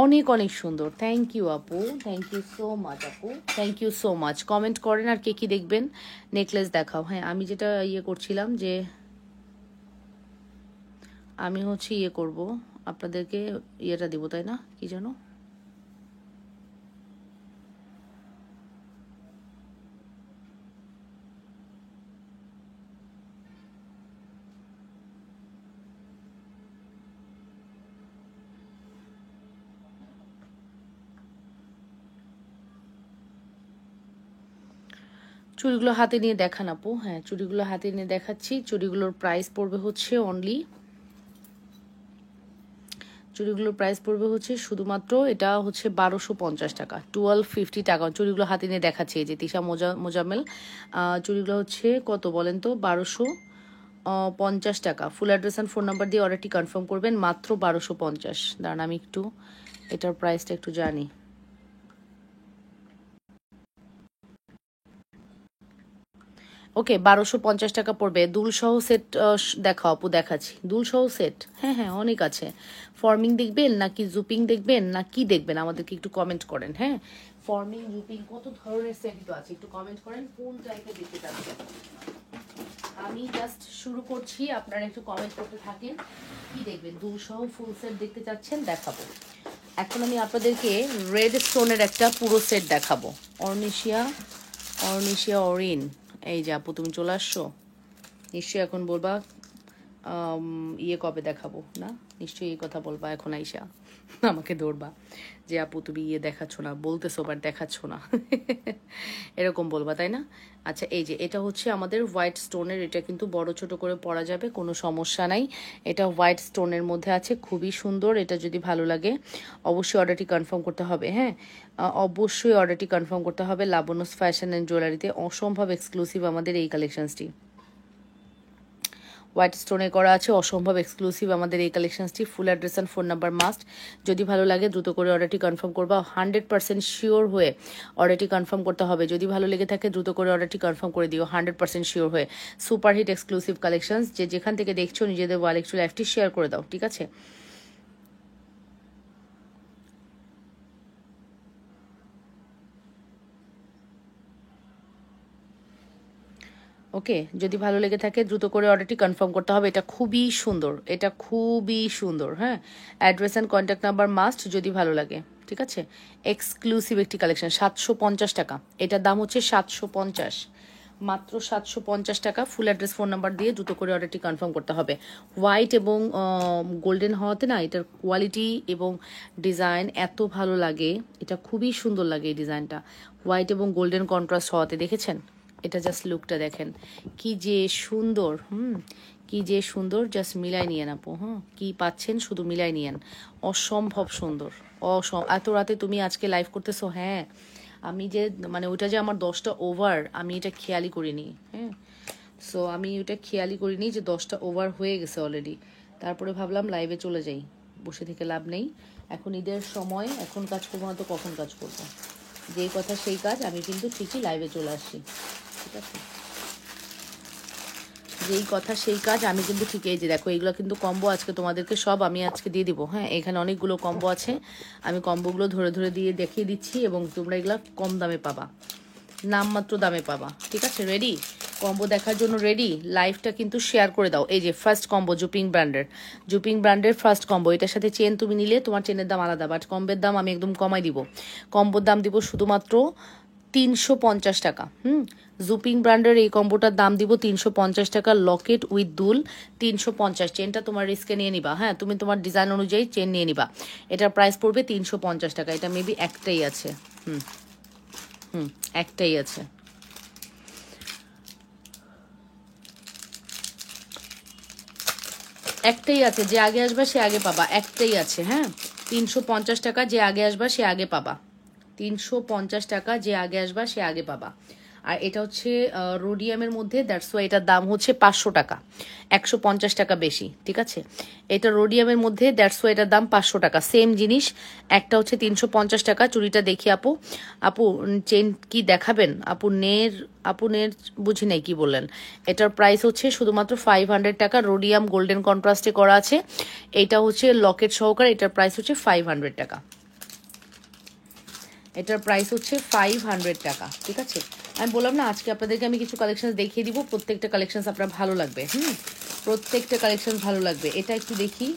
অনেক অনেক সুন্দর, থ্যাংক ইউ আপু, থ্যাংক ইউ সো মাচ আপু, thank you so much. Comment করেন আর কে কি দেখবেন। নেকলেস দেখাও। হ্যাঁ, আমি যেটা ইয়ে করছিলাম, যে আমি হচ্ছে ইয়ে করব, আপনাদেরকে ইয়েটা দিব, তাই না? কি জানো, চুড়িগুলো হাতে নিয়ে দেখান আপু। হ্যাঁ, চুড়িগুলো হাতে নিয়ে দেখাচ্ছি। চুড়িগুলোর প্রাইস পড়বে হচ্ছে অনলি, চুড়িগুলোর প্রাইস পড়বে হচ্ছে শুধুমাত্র, এটা হচ্ছে 1250 টাকা, 1250 টাকা। চুড়িগুলো হাতে নিয়ে দেখাচ্ছে, এই যে তিশা মোজামেল। চুড়িগুলো হচ্ছে কত বলেন তো? 1250 টাকা। Full address and phone number দিয়ে অর্ডারটি কনফার্ম করবেন, মাত্র 1250। দাঁড়ান আমি একটু এটার প্রাইসটা একটু জানি। ওকে, 1250 টাকা পড়বে। দুলসহ সেট দেখাও আপু, দেখাচ্ছি দুলসহ সেট। হ্যাঁ হ্যাঁ, অনেক আছে। ফর্মিং দেখবেন নাকি জুপিং দেখবেন না কি দেখবেন, আমাদেরকে একটু কমেন্ট করেন, হ্যাঁ। ফর্মিং, জুপিং, কত ধরনের সেট তো আছে, একটু কমেন্ট করেন কোন টাইপের দেখতে চাচ্ছেন। আমি জাস্ট শুরু করছি, আপনারা একটু কমেন্ট করতে থাকেন কি দেখবেন। দুলসহ ফুল সেট দেখতে চাচ্ছেন, দেখাবো। এখন আমি আপনাদেরকে রেড স্টোনের একটা পুরো সেট দেখাবো। অর্নিশিয়া অরিন, এই যে আপু তুমি চলে আসছো, নিশ্চয়ই এখন বলবা ইয়ে কবে দেখাবো, না নিশ্চয়ই এই কথা বলবা এখন আইসা আমাকে ধরবা যে আপু তুমি ইয়ে দেখাচ্ছ না, বলতেছো বাট দেখাচ্ছ না এরকম বলবা, তাই না? আচ্ছা এই যে এটা হচ্ছে আমাদের হোয়াইট স্টোনের, এটা কিন্তু বড় ছোট করে পরা যাবে, কোনো সমস্যা নাই। এটা হোয়াইট স্টোনের মধ্যে আছে, খুবই সুন্দর। এটা যদি ভালো লাগে অবশ্যই অর্ডারটি কনফার্ম করতে হবে। হ্যাঁ, অবশ্যই অর্ডারটি কনফার্ম করতে হবে। লাবণ্যস ফ্যাশন অ্যান্ড জুয়েলারিতে অসম্ভব এক্সক্লুসিভ আমাদের এই কালেকশনসটি, হোয়াইট স্টোনে করা আছে, অসম্ভব এক্সক্লুসিভ আমাদের এই কালেকশনসটি। Full address and phone number must. যদি ভালো লাগে দ্রুত করে অর্ডারটি কনফার্ম করবা, 100% শিওর হয়ে অর্ডারটি কনফার্ম করতে হবে। যদি ভালো লেগে থাকে দ্রুত করে অর্ডারটি কনফার্ম করে দিও, 100% শিওর হয়ে। সুপারহিট এক্সক্লুসিভ কালেকশনস, যে যেখান থেকে দেখছো নিজেদের ওয়াল একটু লাইভটি শেয়ার করে দাও, ঠিক আছে? ওকে, যদি ভালো লেগে থাকে দ্রুত করে অর্ডারটি কনফার্ম করতে হবে। এটা খুবই সুন্দর, এটা খুবই সুন্দর। হ্যাঁ, address and contact number must যদি ভালো লাগে, ঠিক আছে? এক্সক্লুসিভ একটি কালেকশন, 750 টাকা। এটার দাম হচ্ছে 750, মাত্র 750 টাকা। ফুল অ্যাড্রেস ফোন নাম্বার দিয়ে দ্রুত করে অর্ডারটি কনফার্ম করতে হবে। হোয়াইট এবং গোল্ডেন হওয়াতে না এটার কোয়ালিটি এবং ডিজাইন এত ভালো লাগে, এটা খুবই সুন্দর লাগে এই ডিজাইনটা। হোয়াইট এবং গোল্ডেন কন্ট্রাস্ট হওয়াতে, দেখেছেন? এটা জাস্ট লুকটা দেখেন কি যে সুন্দর, কি যে সুন্দর। জাস্ট মিলাই নিয়েন আপু, কি পাচ্ছেন শুধু মিলাই নিয়েন। অসম্ভব সুন্দর, এত রাতে তুমি আজকে লাইভ করতেছো? হ্যাঁ, আমি যে মানে ওটা যে আমার 10টা ওভার, আমি এটা খেয়ালই করিনি। হ্যাঁ, সো আমি ওটা খেয়ালই করিনি যে 10টা ওভার হয়ে গেছে অলরেডি। তারপরে ভাবলাম লাইভে চলে যাই, বসে থেকে লাভ নেই। এখন ঈদের সময়, এখন কাজ করবো না তো কখন কাজ করবো? যেই কথা সেই কাজ, আমি কিন্তু ঠিকই লাইভে চলে আসছি, ঠিক আছে? যেই কথা সেই কাজ, আমি কিন্তু ঠিক। এই যে দেখো, এইগুলো কিন্তু কম্বো আজকে তোমাদেরকে সব আমি আজকে দিয়ে দিব। হ্যাঁ, এখানে অনেকগুলো কম্বো আছে, আমি কম্বোগুলো ধরে ধরে দিয়ে দেখিয়ে দিচ্ছি এবং তোমরা এগুলো কম দামে পাবা, নামমাত্র দামে পাবা, ঠিক আছে? রেডি কম্বো দেখার জন্য? রেডি? লাইভটা কিন্তু শেয়ার করে দাও। এই যে ফার্স্ট কম্বো, জুপিং ব্র্যান্ডের ফার্স্ট কম্বো। এটার সাথে চেন তুমি নিলে তোমার চেনের দাম আলাদা, বাট কম্বের দাম আমি একদম কমাই দিব। কম্বোর দাম দিব শুধুমাত্র 350 টাকা। জুপিং ব্র্যান্ডের এই কম্বোটার দাম দিব 350 টাকা। লকেট উইথ দুল 350। চেনটা তোমার রিস্কে নিয়ে নিবা। হ্যাঁ, তুমি তোমার ডিজাইন অনুযায়ী চেন নিয়ে নিবা। এটার প্রাইস পড়বে 350 টাকা। এটা মেবি একটাই আছে, একটাই আছে। একটাই আছে, যে আগে আসবা সে আগে পাবা। একটাই আছে। হ্যাঁ, 350 টাকা, যে আগে আসবা সে আগে পাবা। 350 টাকা, যে আগে আসবা সে আগে পাবা। আর এটা হচ্ছে রোডিয়ামের মধ্যে, দ্যাটস ওয়াই এটার দাম হচ্ছে 500 টাকা, 150 টাকা বেশি, ঠিক আছে? এটা রোডিয়ামের মধ্যে, দ্যাটস ওয়াই এটার দাম 500 টাকা। সেম জিনিস, একটা হচ্ছে 350 টাকা। চুড়িটা দেখি আপু, আপু চেন কি দেখাবেন? আপু নের বুঝি নাই কি বললেন। এটার প্রাইস হচ্ছে শুধুমাত্র 500 টাকা। রোডিয়াম গোল্ডেন কন্ট্রাস্টে করা আছে। এটা হচ্ছে লকেট সহকারে, এটার প্রাইস হচ্ছে 500 টাকা। এটার প্রাইস হচ্ছে 500 টাকা, ঠিক আছে? আমি বললাম না আজকে আপনাদেরকে আমি কিছু কালেকশন দেখিয়ে দিব, প্রত্যেকটা কালেকশন আপনার ভালো লাগবে। প্রত্যেকটা কালেকশন ভালো লাগবে। এটা একটু দেখি,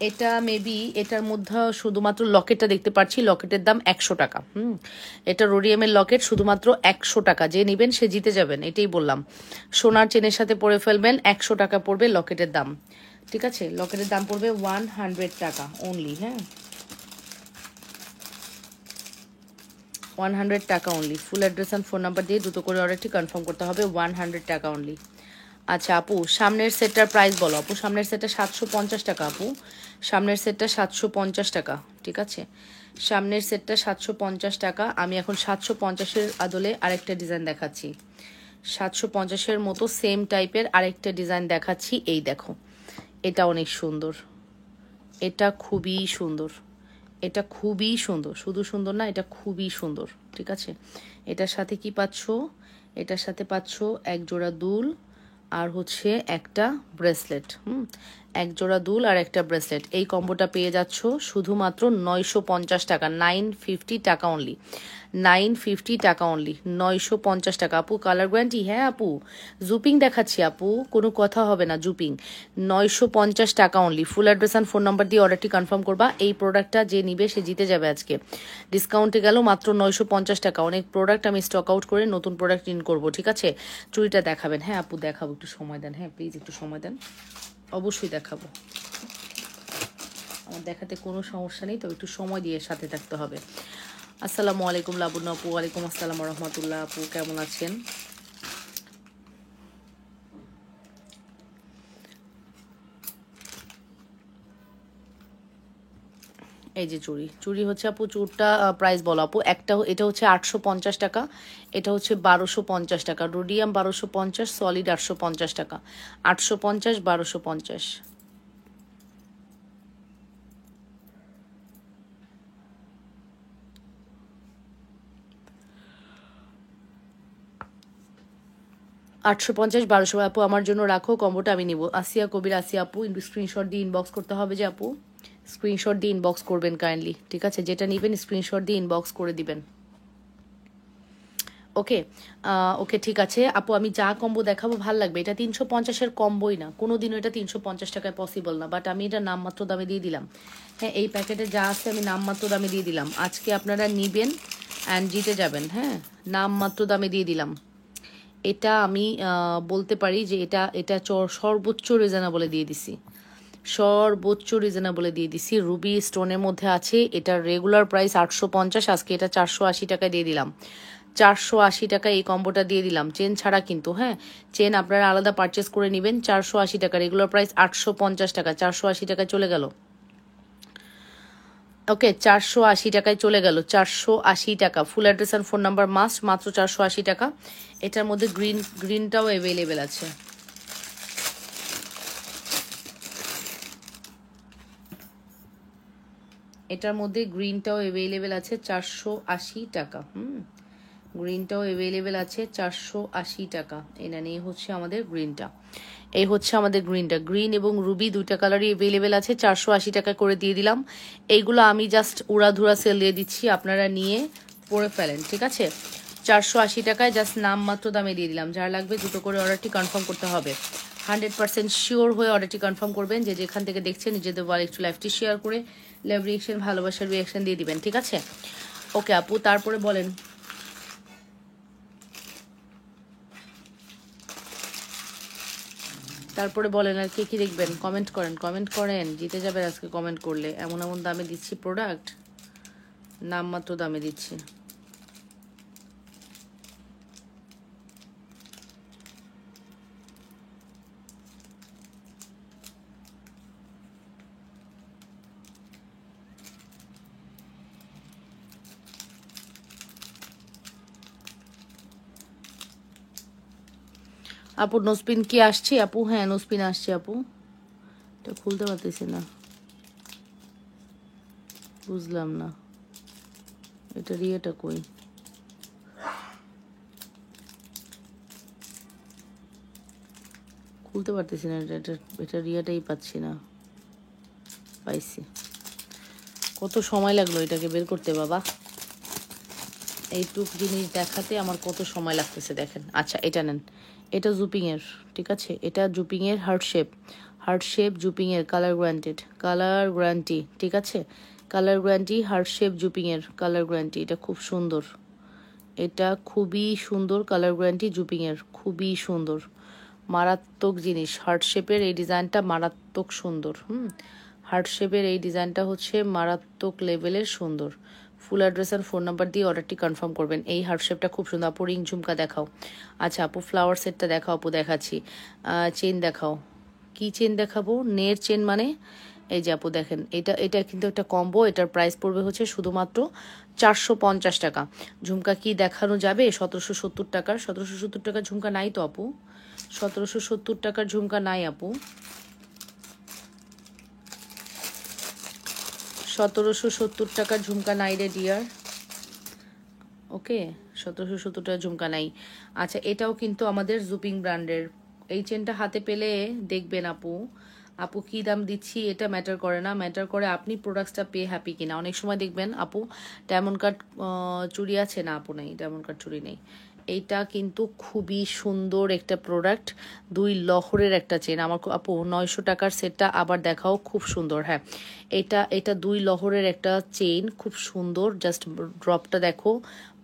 এটা মেবি এটার মধ্যে শুধুমাত্র লকেটটা দেখতে পাচ্ছি, লকেটের দাম 100 টাকা। এটা রোডিয়ামের লকেট, শুধুমাত্র 100 টাকা। যে নেবেন সে জিতে যাবেন, এটাই বললাম। সোনার চেনের সাথে পরে ফেলবেন, 100 টাকা পড়বে লকেটের দাম, ঠিক আছে? লকেটের দাম পড়বে 100 টাকা অনলি। হ্যাঁ, 100 টাকা only. Full address and phone number দিয়ে দ্রুত করে অর্ডারটি কনফার্ম করতে হবে। 100 টাকা অনলি। আচ্ছা আপু, সামনের সেটটার প্রাইস বলো। আপু সামনের সেটটা 750 টাকা। আপু সামনের সেটটা 750 টাকা, ঠিক আছে? সামনের সেটটা 750 টাকা। আমি এখন 750-এর আদলে আরেকটা ডিজাইন দেখাচ্ছি। 750-এর মতো সেম টাইপের আরেকটা ডিজাইন দেখাচ্ছি। এই দেখো, এটা অনেক সুন্দর, এটা খুবই সুন্দর, এটা খুবই সুন্দর। শুধু সুন্দর না, এটা খুবই সুন্দর, ঠিক আছে? এটার সাথে কি পাচ্ছ? এটার সাথে পাচ্ছ এক জোড়া দুল আর হচ্ছে একটা ব্রেসলেট। এক জোড়া দুল আর একটা ব্রেসলেট, এই কম্বোটা পেয়ে যাচ্ছ শুধুমাত্র 950 টাকা, 950 টাকা অনলি, 950 টাকা অনলি, 950 টাকা। আপু কালার গ্যারান্টি? হ্যাঁ আপু, জুপিং দেখাচ্ছি আপু, কোনো কথা হবে না, জুপিং। 950 টাকা only. Full address and phone number দিয়ে অর্ডারটি কনফার্ম করবা। এই প্রোডাক্টটা যে নিবে সে জিতে যাবে আজকে। ডিসকাউন্টে গেল মাত্র 950 টাকা। অনেক প্রোডাক্ট আমি স্টক আউট করে নতুন প্রোডাক্ট ইন করবো, ঠিক আছে? চুড়িটা দেখাবেন? হ্যাঁ আপু দেখাবো, একটু সময় দেন, হ্যাঁ প্লিজ একটু সময় দেন, অবশ্যই দেখাবো। আমার দেখাতে কোনো সমস্যা নেই, তবে একটু সময় দিয়ে সাথে থাকতে হবে। আসসালামু আলাইকুম লাবণ্য আপু। ওয়ালাইকুম আসসালাম রহমতুল্লাহ আপু, কেমন আছেন? এই যে চুড়ি, চুড়ি হচ্ছে আপু, চুড়টা প্রাইস বলো আপু। একটা এটা হচ্ছে 850 টাকা, এটা হচ্ছে 1250 টাকা। রোডিয়াম 1250, সলিড 850 টাকা। 850, 1250। 850, 1200 আপু আমার জন্য রাখো, কম্বোটা আমি নিব। আসিয়া কবির, আসিয়া আপু স্ক্রিনশট দিয়ে ইনবক্স করতে হবে যে আপু, স্ক্রিনশট দিয়ে ইনবক্স করবেন কাইন্ডলি, ঠিক আছে? যেটা নেবেন স্ক্রিনশট দিয়ে ইনবক্স করে দিবেন। ওকে, ওকে ঠিক আছে আপু, আমি যা কম্বো দেখাবো ভাল লাগবে। এটা 350-এর কম্বোই না, কোনোদিনও এটা 350 টাকায় পসিবল না, বাট আমি এটা নামমাত্র দামে দিয়ে দিলাম। হ্যাঁ, এই প্যাকেটে যা আছে আমি নামমাত্র দামে দিয়ে দিলাম। আজকে আপনারা নিবেন অ্যান্ড জিতে যাবেন। হ্যাঁ, নামমাত্র দামে দিয়ে দিলাম। এটা আমি বলতে পারি যে এটা এটা সর্বোচ্চ রিজনেবলে দিয়ে দিছি, সর্বোচ্চ রিজনেবলে দিয়ে দিছি। রুবি স্টোনের মধ্যে আছে, এটার রেগুলার প্রাইস 850, আজকে এটা 480 টাকায় দিয়ে দিলাম। 480 টাকা এই কম্বোটা দিয়ে দিলাম, চেন ছাড়া কিন্তু। হ্যাঁ, চেন আপনারা আলাদা পারচেস করে নেবেন। 480 টাকা, রেগুলার প্রাইস 850 টাকা, 480 টাকায় চলে গেল। ওকে, 480 টাকায় চলে গেল, 480 টাকা। ফুল অ্যাড্রেস আর ফোন নাম্বার মাস্ট, মাত্র 480 টাকা। এটার মধ্যে গ্রিনটাও অ্যাভেলেবেল আছে। এটার মধ্যে গ্রিনটাও অ্যাভেলেবেল আছে, 480 টাকা। গ্রিনটাও অ্যাভেলেবেল আছে, 480 টাকা। এটা নিয়ে হচ্ছে আমাদের গ্রিনটা, এই হচ্ছে আমাদের গ্রিনটা। গ্রিন এবং রুবি দুইটা কালারই অ্যাভেলেবেল আছে, 480 টাকা করে দিয়ে দিলাম। এইগুলো আমি জাস্ট উড়াধুরা সেল দিয়ে দিচ্ছি, আপনারা নিয়ে পরে ফেলেন, ঠিক আছে? 480 টাকায় জাস্ট নামমাত্র দামে দিয়ে দিলাম। যার লাগবে দুটো করে অর্ডারটি কনফার্ম করতে হবে। 100% শিওর হয়ে অর্ডারটি কনফার্ম করবেন। যে যেখান থেকে দেখছেন নিজেদের ওয়াল একটু লাইভটি শেয়ার করে লাইভ রিয়েকশন, ভালোবাসার রিয়েকশন দিয়ে দিবেন, ঠিক আছে? ওকে আপু, তারপরে বলেন। তারপরে বলেন আর কি দেখবেন, কমেন্ট করেন, কমেন্ট করেন, জিতে যাবে আজকে কমেন্ট করলে। এমন এমন দামে দিচ্ছি প্রোডাক্ট, নামমাত্র দামে দিচ্ছি। আপু নোসপিন কি আসছে আপু? হ্যাঁ নোসপিন আসছে আপু, এটা খুলতে পারতেছি না, বুঝলাম না এটা রিয়েটা কই। খুলতে পারতেছি না, এটা রিয়াটাই পাচ্ছি না। পাইছি। কত সময় লাগলো এটাকে বের করতে বাবা, এইটুক জিনিস দেখাতে আমার কত সময় লাগতেছে দেখেন। আচ্ছা এটা নেন, এটা জুপিংয়ের, ঠিক আছে? এটা জুপিংয়ের হার্ট শেপ জুপিংয়ের, কালার গ্যারান্টেড, কালার গ্যারান্টি, ঠিক আছে? কালার গ্যারান্টি, হার্ট শেপ জুপিংয়ের কালার গ্যারান্টি। এটা খুব সুন্দর, এটা খুবই সুন্দর, কালার গ্যারান্টি জুপিংয়ের, খুবই সুন্দর, মারাত্মক জিনিস। হার্ট শেপের এই ডিজাইনটা মারাত্মক সুন্দর। হার্ট শেপের এই ডিজাইনটা হচ্ছে মারাত্মক লেভেলের সুন্দর। ফুল অ্যাড্রেস আর ফোন নাম্বার দিয়ে অর্ডারটি কনফার্ম করবেন। এই হার্ট শেপটা খুব সুন্দর। আপু রিং ঝুমকা দেখাও। আচ্ছা আপু ফ্লাওয়ার সেটটা দেখাও আপু, দেখাচ্ছি। চেন দেখাও, কি চেন দেখাবো? নের চেন মানে এই যে আপু দেখেন, এটা এটা কিন্তু একটা কম্বো, এটার প্রাইস পড়বে হচ্ছে শুধুমাত্র 450 টাকা। ঝুমকা কি দেখানো যাবে? 1770 টাকার, 1770 টাকার ঝুমকা নাই তো আপু, 1770 টাকার ঝুমকা নাই আপু, 1770 টাকার ঝুমকা নাই রে ডিয়ার। ওকে, 1770 টাকার ঝুমকা নাই। আচ্ছা এটাও কিন্তু আমাদের জুপিং ব্র্যান্ডের। এই চেনটা হাতে পেলে দেখবেন আপু, আপু কী দাম দিচ্ছি এটা ম্যাটার করে না, ম্যাটার করে আপনি প্রোডাক্টসটা পেয়ে হ্যাপি কিনা। অনেক সময় দেখবেন আপু ডায়মন্ড কাট চুড়ি আছে না, আপু নেই, ডায়মন্ড কাট চুড়ি নেই। এইটা কিন্তু খুবই সুন্দর একটা প্রোডাক্ট, 2 লহরের একটা চেন। আমার আপু 900 টাকার সেটটা আবার দেখাও, খুব সুন্দর। হ্যাঁ, এটা 2 লহরের একটা চেইন, খুব সুন্দর। জাস্ট ড্রপটা দেখো,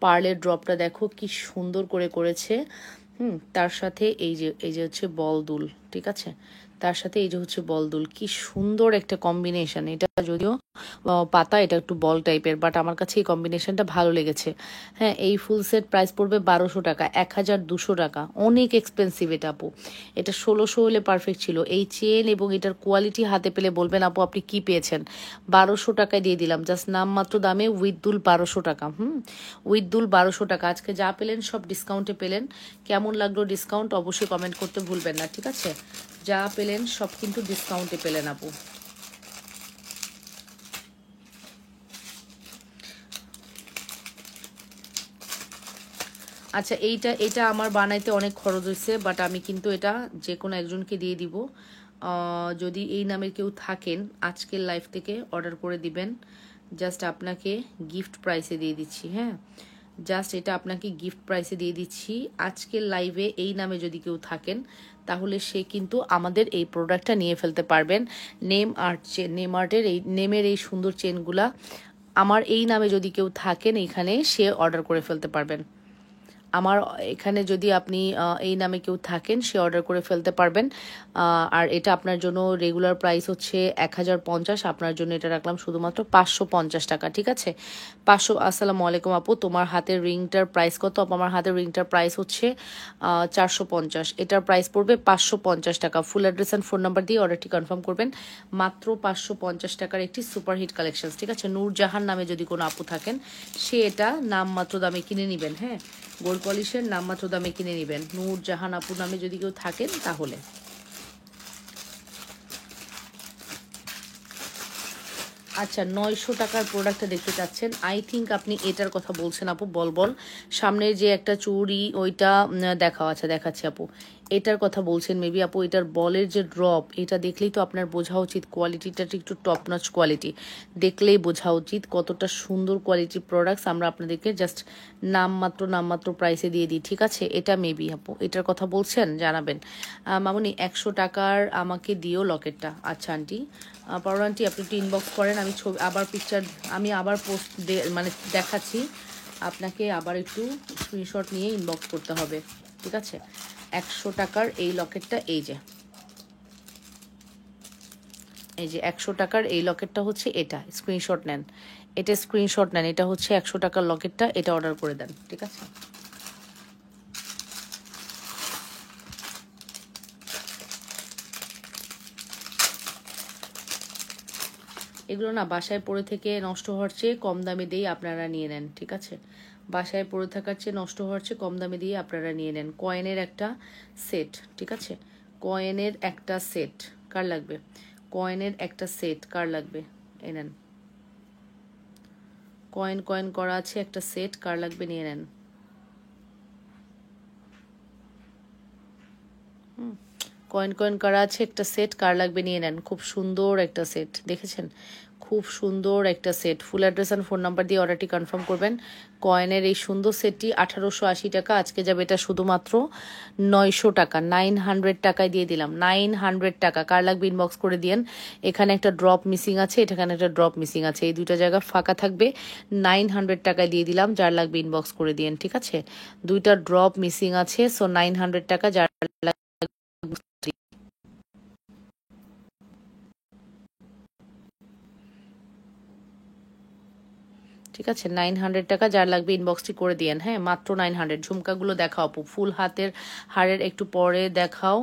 পার্লের ড্রপটা দেখো কি সুন্দর করে করেছে। তার সাথে এই যে হচ্ছে বল দুল, ঠিক আছে, তার সাথে এই যে হচ্ছে বল দুল, কি সুন্দর একটা কম্বিনেশন। এটা যদিও পাতা, এটা একটু বল টাইপের, বাট আমার কাছে এই কম্বিনেশনটা ভালো লেগেছে। হ্যাঁ, এই ফুল সেট প্রাইস পড়বে 1200 টাকা, 1200 টাকা, অনেক এক্সপেন্সিভ এটা আপু। এটা 1600 হলে পারফেক্ট ছিল। এই চেন এবং এটার কোয়ালিটি হাতে পেলে বলবেন আপু আপনি কি পেয়েছেন। 1200 টাকায় দিয়ে দিলাম, জাস্ট নামমাত্র দামে, উইথ দুল 1200 টাকা। উইথ দুল 1200 টাকা। আজকে যা পেলেন সব ডিসকাউন্টে পেলেন। কেমন লাগলো ডিসকাউন্ট অবশ্যই কমেন্ট করতে ভুলবেন না, ঠিক আছে। যা পেলেন সব কিন্তু ডিসকাউন্টে পেলেন আপু। আচ্ছা, এটা আমার বানাইতে অনেক খরচ হয়েছে, বাট আমি কিন্তু এটা যে কোনো একজনকে দিয়ে দিব। যদি এই নামের কেউ থাকেন আজকের লাইভ থেকে অর্ডার করে দিবেন, জাস্ট আপনাকে গিফট প্রাইসে দিয়ে দিচ্ছি। হ্যাঁ, জাস্ট এটা আপনাকে গিফট প্রাইসে দিয়ে দিচ্ছি আজকের লাইভে। এই নামে যদি কেউ থাকেন তাহলে সে কিন্তু আমাদের এই প্রোডাক্টটা নিয়ে ফেলতে পারবেন। নেম আর্টের এই নেমের এই সুন্দর চেনগুলা আমার এই নামে যদি কেউ থাকেন এখানে, সে অর্ডার করে ফেলতে পারবেন। আমার এখানে যদি আপনি এই নামে কেউ থাকেন সে অর্ডার করে ফেলতে পারবেন। আর এটা আপনার জন্য রেগুলার প্রাইস হচ্ছে 1050, আপনার জন্য এটা রাখলাম শুধুমাত্র 550 টাকা, ঠিক আছে। 500। আসসালামু আলাইকুম আপু, তোমার হাতের রিংটার প্রাইস কত? আপু আমার হাতের রিংটার প্রাইস হচ্ছে 450, এটার প্রাইস পড়বে 550 টাকা। Full address and phone number দিয়ে অর্ডারটি কনফার্ম করবেন। মাত্র 550 টাকার একটি সুপারহিট কালেকশন, ঠিক আছে। নূরজাহান নামে যদি কোনো আপু থাকেন সে এটা নামমাত্র দামে কিনে নেবেন। হ্যাঁ, গোল্ড পলিশের নামমাত্র দামে কিনে নেবেন। নূরজাহান আপু নামে যদি কেউ থাকেন তাহলে। আচ্ছা, 900 টাকার প্রোডাক্টটা দেখতে চাচ্ছেন, আই থিঙ্ক আপনি এটার কথা বলছেন আপু। বল সামনের যে একটা চুড়ি ওইটা দেখাও। আচ্ছা দেখাচ্ছি আপু, এটার কথা বলছেন মেবি আপু। এটার বলের যে ড্রপ, এটা দেখলেই তো আপনার বোঝা উচিত কোয়ালিটিটা একটু টপ নচ কোয়ালিটি, দেখলেই বোঝা উচিত কতটা সুন্দর কোয়ালিটির প্রোডাক্টস আমরা আপনাদেরকে জাস্ট নামমাত্র প্রাইসে দিয়ে দিই, ঠিক আছে। এটা মেবি আপু এটার কথা বলছেন, জানাবেন। মামুনি 100 টাকার আমাকে দিও লকেটটা। আচ্ছা আন্টি, পারুল আন্টি আপনি একটু ইনবক্স করেন, আমি ছবি আবার পিকচার আমি আবার পোস্ট মানে দেখাচ্ছি আপনাকে, আবার একটু স্ক্রিনশট নিয়ে ইনবক্স করতে হবে, ঠিক আছে। 100 টাকার এই লকেটটা, এই যে 100 টাকার এই লকেটটা হচ্ছে এটা, স্ক্রিনশট নেন, এটা স্ক্রিনশট নেন, এটা হচ্ছে 100 টাকার লকেটটা, এটা অর্ডার করে দেন, ঠিক আছে। এগুলো না বাসায় পড়ে থেকে নষ্ট হওয়ার চেয়ে কম দামে দিয়ে আপনারা নিয়ে নেন, ঠিক আছে। বাসায় পড়ে থাকার চেয়ে নষ্ট হওয়ার চেয়ে কম দামে দিয়ে আপনারা নিয়ে নেন। কয়েনের একটা সেট, ঠিক আছে, কয়েনের একটা সেট কার লাগবে? কয়েনের একটা সেট কার লাগবে? এই নেন, কয়েন করা আছে একটা সেট, কার লাগবে নিয়ে নেন। কয়েন করা আছে একটা সেট, কার লাগবে নিয়ে নেন। খুব সুন্দর একটা সেট, দেখেছেন, খুব সুন্দর একটা set. Full address and phone number দিয়ে অর্ডারটি কনফার্ম করবেন। কয়েনের এই সুন্দর সেটটি 1880 টাকা, আজকে যাবে এটা শুধুমাত্র 900 টাকা, 900 টাকায় দিয়ে দিলাম। 900 টাকা, কার লাগবে ইনবক্স করে দিয়েন। এখানে একটা ড্রপ মিসিং আছে, এখানে একটা ড্রপ মিসিং আছে, এই দুইটা জায়গা ফাঁকা থাকবে। 900 টাকায় দিয়ে দিলাম, যার লাগবে ইনবক্স করে দিয়েন, ঠিক আছে। দুইটা ড্রপ মিসিং আছে, সো 900 টাকা, যার ঠিক আছে। 900 টাকা, যার লাগবে ইনবক্সটি করে দিয়েন। হ্যাঁ, মাত্র 900। ঝুমকাগুলো দেখাও আপু, ফুল হাতের হারের একটু পরে দেখাও।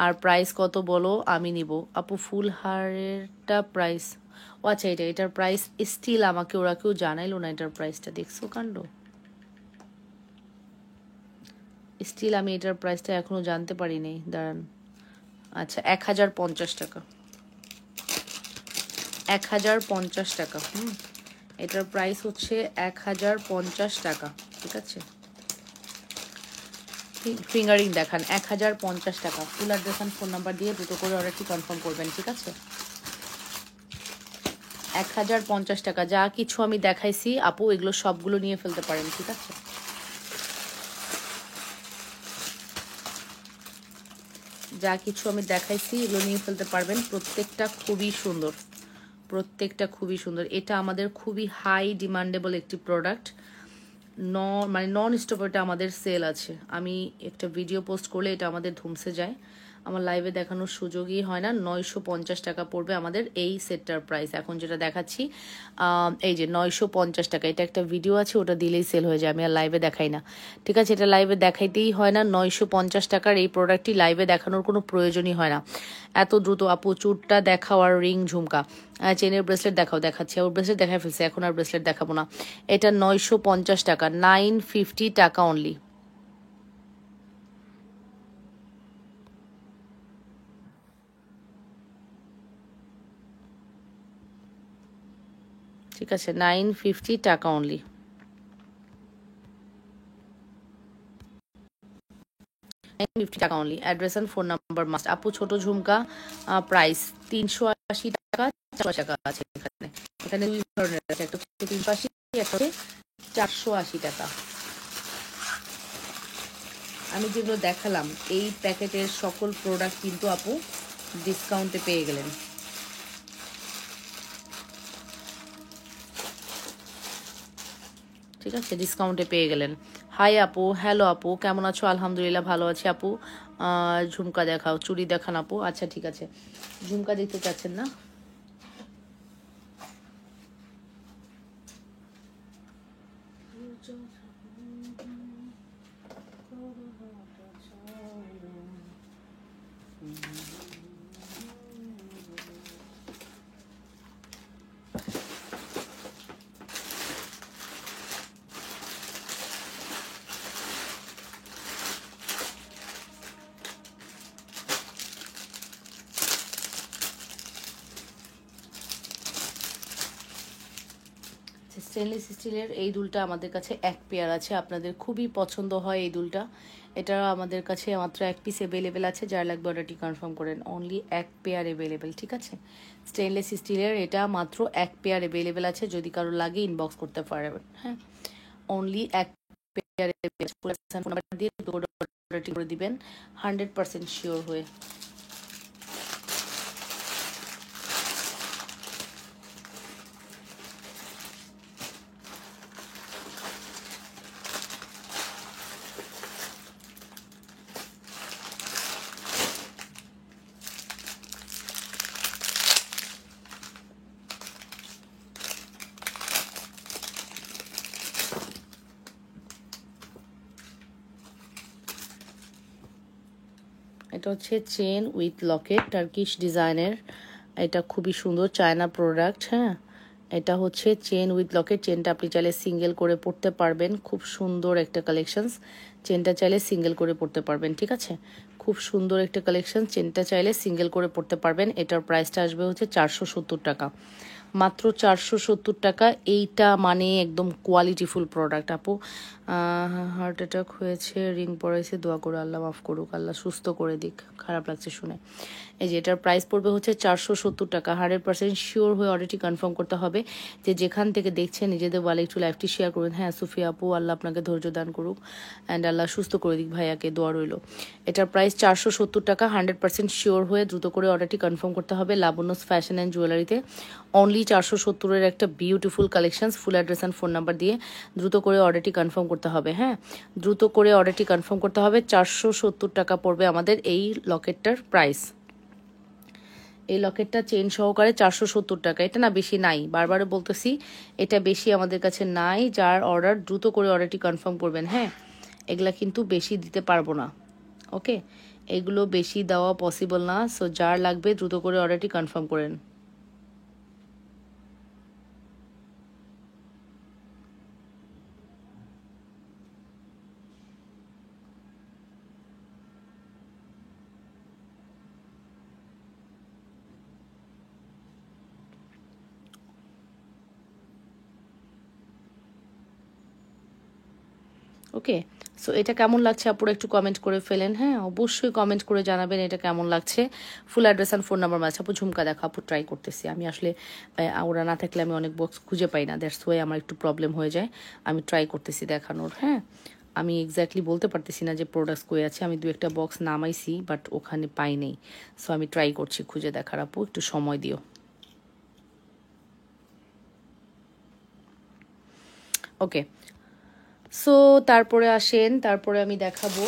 আর প্রাইস কত বলো, আমি নিব আপু। ফুল হারেরটা প্রাইস, ও আচ্ছা, এটার প্রাইস স্টিল আমাকে ওরা কেউ জানাইলো না এটার প্রাইসটা, দেখছো কাণ্ড। স্টিল আমি এটার প্রাইসটা এখনো জানতে পারিনি, দাঁড়ান। আচ্ছা, 1050 টাকা, 1050 টাকা। এটার প্রাইস হচ্ছে 1050 টাকা, ঠিক আছে। ফিঙ্গারিং দেখান 1050 টাকা। Full address and phone number দিয়ে দ্রুত করে অর্ডারটি কনফার্ম করবেন, ঠিক আছে? 1050 টাকা। যা কিছু আমি দেখাইছি আপু এগুলো সবগুলো নিয়ে ফেলতে পারেন, ঠিক আছে? যা কিছু আমি দেখাইছি এগুলো নিয়ে ফেলতে পারবেন। প্রত্যেকটা খুবই সুন্দর, প্রত্যেকটা খুবই সুন্দর। এটা আমাদের খুবই হাই ডিমান্ডেবল একটি প্রোডাক্ট। মানে নন স্টপ এটা আমাদের সেল আছে। আমি একটা ভিডিও পোস্ট করলে এটা আমাদের ধুমসে যায়, আমার লাইভে দেখানোর সুযোগই হয় না। 950 টাকা পড়বে আমাদের এই সেটটার প্রাইস। এখন যেটা দেখাচ্ছি এই যে 950 টাকা, এটা একটা ভিডিও আছে, ওটা দিলেই সেল হয়ে যায়, আমি আর লাইভে দেখাই না, ঠিক আছে? এটা লাইভে দেখাইতেই হয় না। 950 টাকার এই প্রোডাক্টটি লাইভে দেখানোর কোনো প্রয়োজনই হয় না। এত দ্রুত আপু চুরটা দেখাও আর রিং ঝুমকা চেনের ব্রেসলেট দেখাচ্ছি। আর ব্রেসলেট দেখাই ফেলছে, এখন আর ব্রেসলেট দেখাবো না। এটা 950 টাকা, 950 টাকা অনলি। ঠিক আছে, 950 টাকা অনলি। 950 টাকা only. Address and phone number must. আপু ছোট ঝুমকা প্রাইস 380 টাকা, 480 টাকা আছে এখানে। এখানে দুই ধরনের আছে, একটা হচ্ছে 380, একটা হচ্ছে 480 টাকা। আমি যেগুলো দেখালাম এই প্যাকেটের সকল প্রোডাক্ট কিন্তু আপু ডিসকাউন্টে পেয়ে গেলেন। ঠিক আছে, ডিসকাউন্টে পেয়ে গেলেন। হাই আপু, হ্যালো আপু, কেমন আছো? আলহামদুলিল্লাহ ভালো আছি আপু। ঝুমকা দেখাও, চুড়ি দেখান আপু। আচ্ছা ঠিক আছে, ঝুমকা দেখতে চাচ্ছেন না? স্টেনলেস স্টিলের এই দুলটা আমাদের কাছে এক পেয়ার আছে, আপনাদের খুবই পছন্দ হয় এই দুলটা। এটা আমাদের কাছে মাত্র এক পিস অ্যাভেলেবেল আছে, যার লাগবে অর্ডারটি কনফার্ম করেন। অনলি এক পেয়ার অ্যাভেলেবেল, ঠিক আছে? স্টেনলেস স্টিলের এটা মাত্র এক পেয়ার অ্যাভেলেবেল আছে, যদি কারো লাগে ইনবক্স করতে পারবেন। হ্যাঁ, অনলি এক পেয়ার দিয়ে অর্ডারটি করে দিবেন 100% শিওর হয়ে। এটা হচ্ছে চেন উইথ লকেট, টার্কিশ ডিজাইনের। এটা খুবই সুন্দর, চায়না প্রোডাক্ট। হ্যাঁ, এটা হচ্ছে চেন উইথ লকেট। চেনটা আপনি চাইলে সিঙ্গেল করে পড়তে পারবেন, খুব সুন্দর একটা কালেকশনস। চেনটা চাইলে সিঙ্গেল করে পড়তে পারবেন, ঠিক আছে? খুব সুন্দর একটা কালেকশন, চেনটা চাইলে সিঙ্গেল করে পড়তে পারবেন। এটার প্রাইসটা আসবে হচ্ছে 470 টাকা, মাত্র 470 টাকা। এইটা মানে একদম কোয়ালিটিফুল প্রোডাক্ট আপু। হার্ট অ্যাটাক হয়েছে, রিং পড়াইছে, দোয়া করে আল্লাহ মাফ করুক, আল্লাহ সুস্থ করে দিক। খারাপ লাগছে শুনে। এই যে এটার প্রাইস পড়বে হচ্ছে 470 টাকা। 100% শিওর হয়ে অর্ডারটি কনফার্ম করতে হবে। যে যেখান থেকে দেখছেন নিজেদের বলে একটু লাইভটি শেয়ার করুন। হ্যাঁ সুফিয়া আপু, আল্লাহ আপনাকে ধৈর্য দান করুক অ্যান্ড আল্লাহ সুস্থ করে দিক, ভাইয়াকে দোয়া রইল। এটার প্রাইস 470 টাকা। 100% শিওর হয়ে দ্রুত করে অর্ডারটি কনফার্ম করতে হবে লাবণ্যস ফ্যাশন অ্যান্ড জুয়েলারিতে। অনলি 470-এর একটা beautiful collections. Full address and phone number দিয়ে দ্রুত করে অর্ডারটি কনফার্ম করতে হবে। হ্যাঁ, দ্রুত করে অর্ডারটি কনফার্ম করতে হবে। 470 টাকা পড়বে আমাদের এই লকেটটার প্রাইস। এই লকেটটা চেন সহকারে 470 টাকা। এটা না বেশি নাই, বারবার বলতেছি এটা বেশি আমাদের কাছে নাই। যার অর্ডার দ্রুত করে অর্ডারটি কনফার্ম করবেন। হ্যাঁ, এগুলা কিন্তু বেশি দিতে পারবো না, ওকে? এগুলো বেশি দেওয়া পসিবল না। সো যার লাগবে দ্রুত করে অর্ডারটি কনফার্ম করেন। ওকে, সো এটা কেমন লাগছে আপুরা একটু কমেন্ট করে ফেলেন। হ্যাঁ, অবশ্যই কমেন্ট করে জানাবেন এটা কেমন লাগছে। ফুল অ্যাড্রেস অ্যান্ড ফোন নাম্বার আছে। আপু ঝুমকা দেখা, আপু ট্রাই করতেছি আমি আসলে, ওরা না থাকলে আমি অনেক বক্স খুঁজে পাই না, দ্যাটস ওয়াই আমার একটু প্রবলেম হয়ে যায়। আমি ট্রাই করতেছি দেখানোর। হ্যাঁ, আমি এক্স্যাক্টলি বলতে পারতেছি না যে প্রোডাক্টস কই আছে, আমি 2-1টা বক্স নামাইছি বাট ওখানে পাই নেই। সো আমি ট্রাই করছি খুঁজে দেখার। আপু একটু সময় দিও। ওকে, সো তারপরে আসেন, তারপরে আমি দেখাবো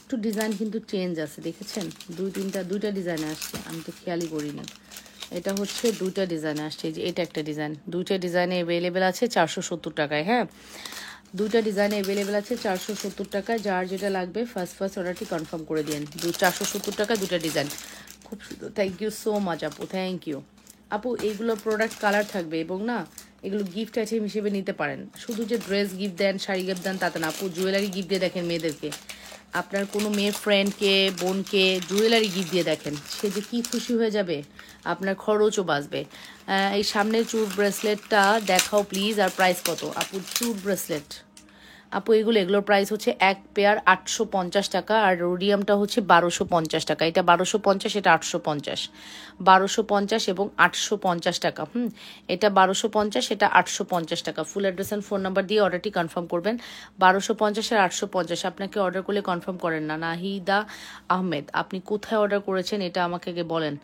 একটু ডিজাইন কিন্তু চেঞ্জ আছে, দেখেছেন? দুইটা ডিজাইনে আসছে, আমি তো খেয়ালই করিনি। এটা হচ্ছে 2টা ডিজাইনে আসছে, যে এটা একটা ডিজাইন, 2টা ডিজাইনে অ্যাভেলেবেল আছে 470 টাকায়। হ্যাঁ, 2টা ডিজাইনে অ্যাভেলেবেল আছে 470 টাকায়। যার যেটা লাগবে ফার্স্ট অর্ডারটি কনফার্ম করে দিন। 470 টাকা 2টা ডিজাইন, খুব সুন্দর। থ্যাংক ইউ সো মাচ আপু, থ্যাংক ইউ। আপু এইগুলো প্রোডাক্ট কালার থাকবে এবং না এগুলো গিফট আইটেম হিসেবে নিতে পারেন। শুধু যে ড্রেস গিফট দেন, শাড়ি গিফট দেন তাতে না আপু, জুয়েলারি গিফট দিয়ে দেখেন মেয়েদেরকে, আপনার কোনো মেয়ের ফ্রেন্ডকে, বোনকে জুয়েলারি গিফট দিয়ে দেখেন, সে যে কী খুশি হয়ে যাবে, আপনার খরচও বাঁচবে। এই সামনের চুর ব্রেসলেটটা দেখাও প্লিজ, আর প্রাইস কত? আপু চুর ব্রেসলেট, আপু এগুলোর প্রাইস হচ্ছে এক পেয়ার 850 টাকা, আর রোডিয়ামটা হচ্ছে 1250 টাকা। এটা 1250, এটা 850, 1250 এবং 850 টাকা। এটা 1250, এটা 850 টাকা। Full address and phone number দিয়ে অর্ডারটি কনফার্ম করবেন। 1250 আর 850 আপনাকে অর্ডার করলে কনফার্ম করেন না। নাহিদা আহমেদ, আপনি কোথায় অর্ডার করেছেন এটা আমাকে আগে বলেন।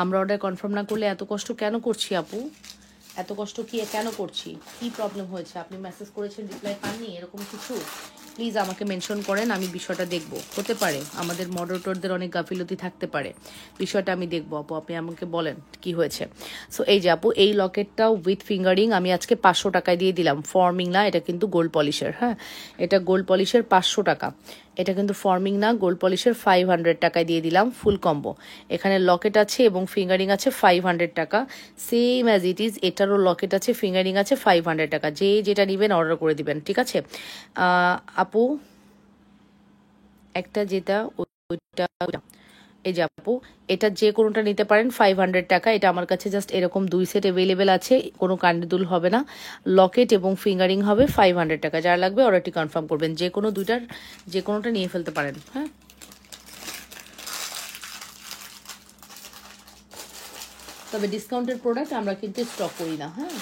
আমরা অর্ডার কনফার্ম না করলে এত কষ্ট কেন করছি আপু? এত কষ্ট কি কেন করছি? কি প্রবলেম হয়েছে? আপনি মেসেজ করেছেন, রিপ্লাই পাননি, এরকম কিছু? প্লিজ আমাকে মেনশন করেন, আমি বিষয়টা দেখব। হতে পারে আমাদের মডারেটরদের অনেক গাফিলতি থাকতে পারে, বিষয়টা আমি দেখবো। আপু আপনি আমাকে বলেন কি হয়েছে। সো এই যে আপু, এই লকেটটাও উইথ ফিঙ্গারিং আমি আজকে 500 টাকায় দিয়ে দিলাম। ফর্মিং না, এটা কিন্তু গোল্ড পলিশের। হ্যাঁ, এটা গোল্ড পলিশের 500 টাকা। এটা কিন্তু ফর্মিং না, গোল্ড পলিশের 500 টাকায় দিয়ে দিলাম ফুল কম্বো। এখানে লকেট আছে এবং ফিঙ্গারিং আছে 500 টাকা, সেম অ্যাজ ইট ইজ। এটারও লকেট আছে, ফিঙ্গারিং আছে 500 টাকা। যে যেটা নেবেন অর্ডার করে দিবেন, ঠিক আছে? আপু একটা যেটা ওইটা, এই যে আপু, এটা যে কোনোটা নিতে পারেন 500 টাকা। এটা আমার কাছে জাস্ট এরকম 2 সেট অ্যাভেলেবেল আছে, কোনো কান্ডিদুল হবে না, লকেট এবং ফিঙ্গারিং হবে 500 টাকা। যার লাগবে অর্ডারটি কনফার্ম করবেন, যে কোনো দুইটার যে কোনোটা নিয়ে ফেলতে পারেন। হ্যাঁ, তবে ডিসকাউন্টের প্রোডাক্ট আমরা কিন্তু স্টক করি না। হ্যাঁ,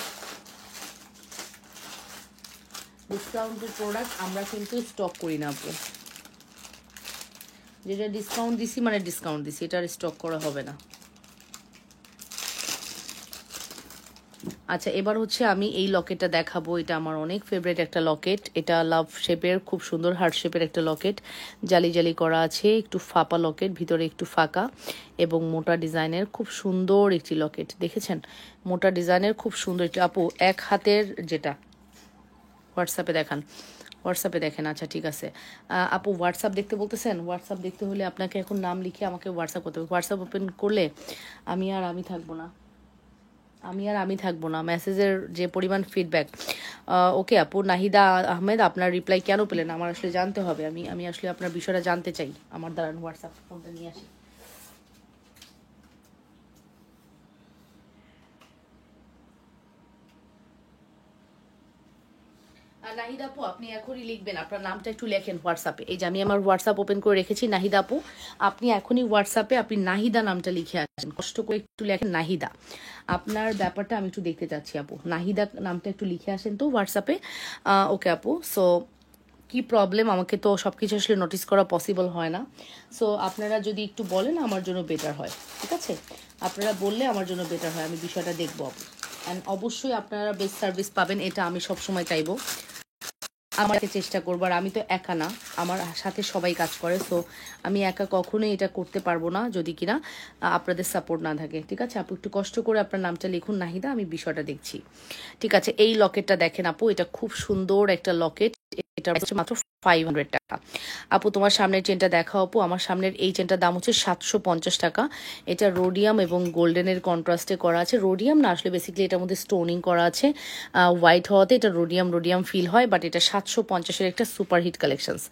ডিসকাউন্টের প্রোডাক্ট আমরা কিন্তু স্টক করি না আপু। যেটা ডিসকাউন্ট দিছি মানে ডিসকাউন্ট দিছি, এটার স্টক করা হবে না। আচ্ছা, এবার হচ্ছে আমি এই লকেটটা দেখাবো। এটা আমার অনেক ফেভারিট একটা লকেট। এটা লাভ শেপের, খুব সুন্দর হার্ট শেপের একটা লকেট, জালি জালি করা আছে, একটু ফাঁপা লকেট, ভিতরে একটু ফাঁকা এবং মোটা ডিজাইনের খুব সুন্দর একটি লকেট। দেখেছেন, মোটা ডিজাইনের খুব সুন্দর একটি। আপু এক হাতের যেটা, হোয়াটসঅ্যাপে দেখান, হোয়াটসঅ্যাপে দেখেন। আচ্ছা ঠিক আছে, আপু হোয়াটসঅ্যাপ দেখতে বলতেছেন। হোয়াটসঅ্যাপ দেখতে হলে আপনাকে এখন নাম লিখে আমাকে হোয়াটসঅ্যাপ করতে হবে। হোয়াটসঅ্যাপ ওপেন করলে আমি থাকবো না, আমি থাকবো না। মেসেজের যে পরিমাণ ফিডব্যাক। ওকে আপু, নাহিদা আহমেদ, আপনার রিপ্লাই কেন পেলেন আমার আসলে জানতে হবে। আমি আসলে আপনার বিষয়টা জানতে চাই। আমার দ্বারা হোয়াটসঅ্যাপ ফোনটা নিয়ে আসি। নাহিদা আপু, আপনি এখনই লিখবেন, আপনার নামটা একটু লেখেন হোয়াটসঅ্যাপে। এই যে আমি আমার হোয়াটসঅ্যাপ ওপেন করে রেখেছি। নাহিদা আপু, আপনি এখনই হোয়াটসঅ্যাপে আপনি নাহিদা নামটা লিখে আসেন, কষ্ট করে একটু লেখেন নাহিদা। আপনার ব্যাপারটা আমি একটু দেখতে চাচ্ছি আপু, নাহিদা নামটা একটু লিখে আসেন তো হোয়াটসঅ্যাপে। ওকে আপু, সো কি প্রবলেম, আমাকে তো সব কিছু আসলে নোটিস করা পসিবল হয় না। সো আপনারা যদি একটু বলেন আমার জন্য বেটার হয়, ঠিক আছে? আপনারা বললে আমার জন্য বেটার হয়, আমি বিষয়টা দেখবো আপু। অ্যান্ড অবশ্যই আপনারা বেস্ট সার্ভিস পাবেন, এটা আমি সবসময় চাইবো। আমার চেষ্টা করবো, আর আমি তো একা না, আমার সাথে সবাই কাজ করে। সো আমি একা কখনোই এটা করতে পারবো না যদি কিনা আপনাদের সাপোর্ট না থাকে, ঠিক আছে? আপু একটু কষ্ট করে আপনার নামটা লিখুন নাহিদা, আমি বিষয়টা দেখছি, ঠিক আছে? এই লকেটটা দেখেন আপু, এটা খুব সুন্দর একটা লকেট। এটা হচ্ছে মাত্র 500 টাকা। আপু তোমার সামনের চেনটা দেখাও আপু। আমার সামনের এই চেনটার দাম হচ্ছে 750 টাকা। এটা রোডিয়াম এবং গোল্ডেনের কন্ট্রাস্টে করা আছে। রোডিয়াম না, আসলে বেসিক্যালি এটার মধ্যে স্টোনিং করা আছে। হোয়াইট হওয়াতে এটা রোডিয়াম রোডিয়াম ফিল হয়, বাট এটা 750-এর একটা সুপারহিট কালেকশনস।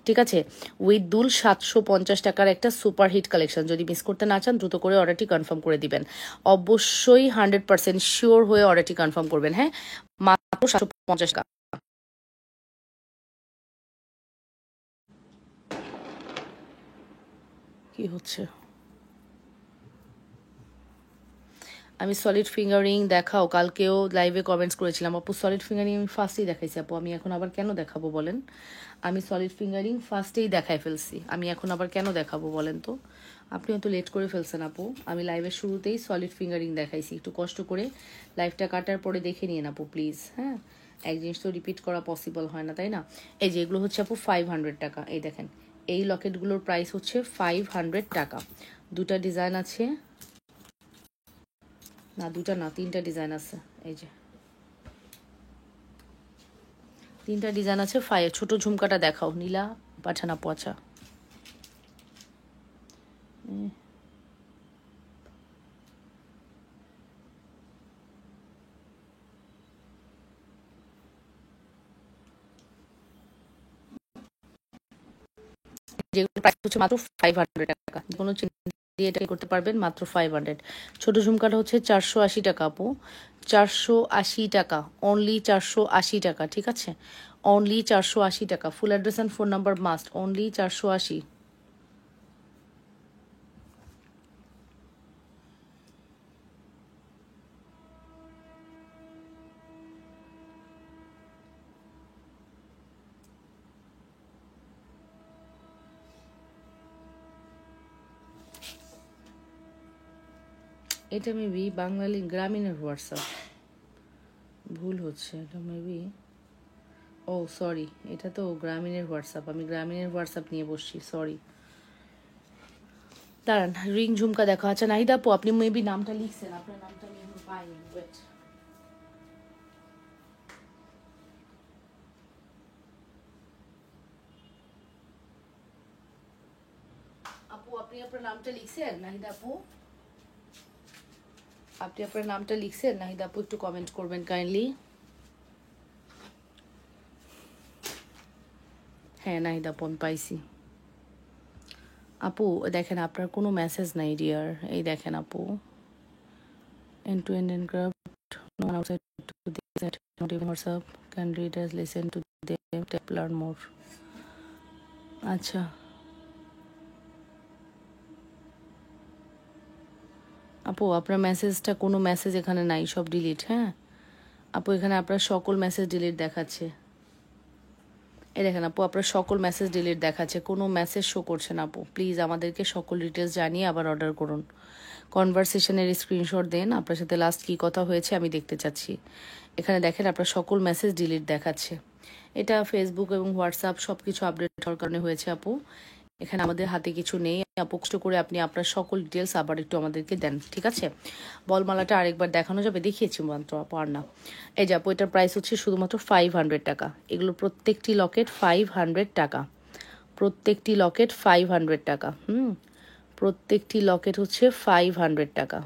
ঠিক আছে, উইথ দুল 750 টাকার একটা সুপারহিট কালেকশন। যদি মিস করতে না চান দ্রুত করে অর্ডারটি কনফার্ম করে দিবেন। অবশ্যই 100% শিওর হয়ে অর্ডারটি কনফার্ম করবেন। হ্যাঁ, মাত্র 750 টাকা। কি হচ্ছে? আমি সলিড ফিঙ্গারিং দেখাও, কালকেও লাইভে কমেন্টস করেছিলাম আপু। সলিড ফিঙ্গারিং আমি ফার্স্টেই দেখাইছি আপু, আমি এখন আবার কেন দেখাবো বলেন? আমি সলিড ফিঙ্গারিং ফার্স্টেই দেখাই ফেলছি, আমি এখন আবার কেন দেখাবো বলেন তো? আপনি হয়তো লেট করে ফেলছেন আপু। আমি লাইভের শুরুতেই সলিড ফিঙ্গারিং দেখাইছি, একটু কষ্ট করে লাইভটা কাটার পরে দেখে নিন আপু প্লিজ। হ্যাঁ, এক জিনিস তো রিপিট করা পসিবল হয় না, তাই না? এই যে এগুলো হচ্ছে আপু 500 টাকা। এই দেখেন, এই লকেটগুলোর প্রাইস হচ্ছে 500 টাকা। দুটা ডিজাইন আছে, না দুটা না, তিনটা ডিজাইন আছে। এই যে তিনটা ডিজাইন আছে। ছোট ঝুমকাটা দেখাও নীলা পাঠানা পচা। যেগুলো প্রাইস হচ্ছে মাত্র 500 টাকা। কোনো দিয়ে এটাকে করতে পারবেন মাত্র 500। ছোট ঝুমকাটা হচ্ছে 480 টাকা আপু, 480 টাকা, অনলি 480 টাকা। ঠিক আছে, অনলি 480 টাকা। Full address and phone number must, only 480। এটা মেবি বাঙালি গ্রামীণের হোয়াটসঅ্যাপ, ভুল হচ্ছে এটা মেবি। ও সরি, এটা তো গ্রামীণের হোয়াটসঅ্যাপ, আমি গ্রামীণের হোয়াটসঅ্যাপ নিয়ে বসছি, সরি। দাঁড়ান, রিং ঝুমকা দেখা। আচ্ছা নাহিদা আপু, আপনি মেবি নামটা লিখছেন, আপনার নামটা আমি এখন পাইনি। ওয়েট, আপু আপনি আপনার নামটা লিখছেন নাহিদা আপু? আপনি আপনার নামটা লিখছেন নাহিদা আপু? একটু কমেন্ট করবেন কাইন্ডলি। হ্যাঁ নাহিদা আপু, আমি পাইছি। আপু দেখেন, আপনার কোনো মেসেজ নাই ডিয়ার। এই দেখেন আপু, end to end encrypt, no one outside to this that not even WhatsApp can read as listen to them, tap learn more. আচ্ছা আপু, আপনার মেসেজটা, কোনো মেসেজ এখানে নাই, সব ডিলিট। হ্যাঁ আপু, এখানে আপনার সকল মেসেজ ডিলিট দেখাচ্ছে। এই দেখেন আপু, আপনার সকল মেসেজ ডিলিট দেখাচ্ছে, কোনো মেসেজ শো করছে না আপু। প্লিজ আমাদেরকে সকল ডিটেলস জানিয়ে আবার অর্ডার করুন। কনভারসেশনের স্ক্রিনশট দেন, আপনার সাথে লাস্ট কী কথা হয়েছে আমি দেখতে চাচ্ছি। এখানে দেখেন আপনার সকল মেসেজ ডিলিট দেখাচ্ছে। এটা ফেসবুক এবং হোয়াটসঅ্যাপ সব কিছু আপডেট হওয়ার কারণে হয়েছে আপু। এখানে আমাদের হাতে কিছু নেই আপু, কষ্ট করে আপনি আপনার সকল ডিটেলস আবার একটু আমাদেরকে দেন। ঠিক আছে, বলমালাটা আরেকবার দেখানো যাবে? দেখিয়েছি মাত্র আপু, আর না। এই যে আপু, এটার প্রাইস হচ্ছে শুধুমাত্র 500 টাকা। এগুলো প্রত্যেকটি লকেট 500 টাকা, প্রত্যেকটি লকেট 500 টাকা। প্রত্যেকটি লকেট হচ্ছে 500 টাকা,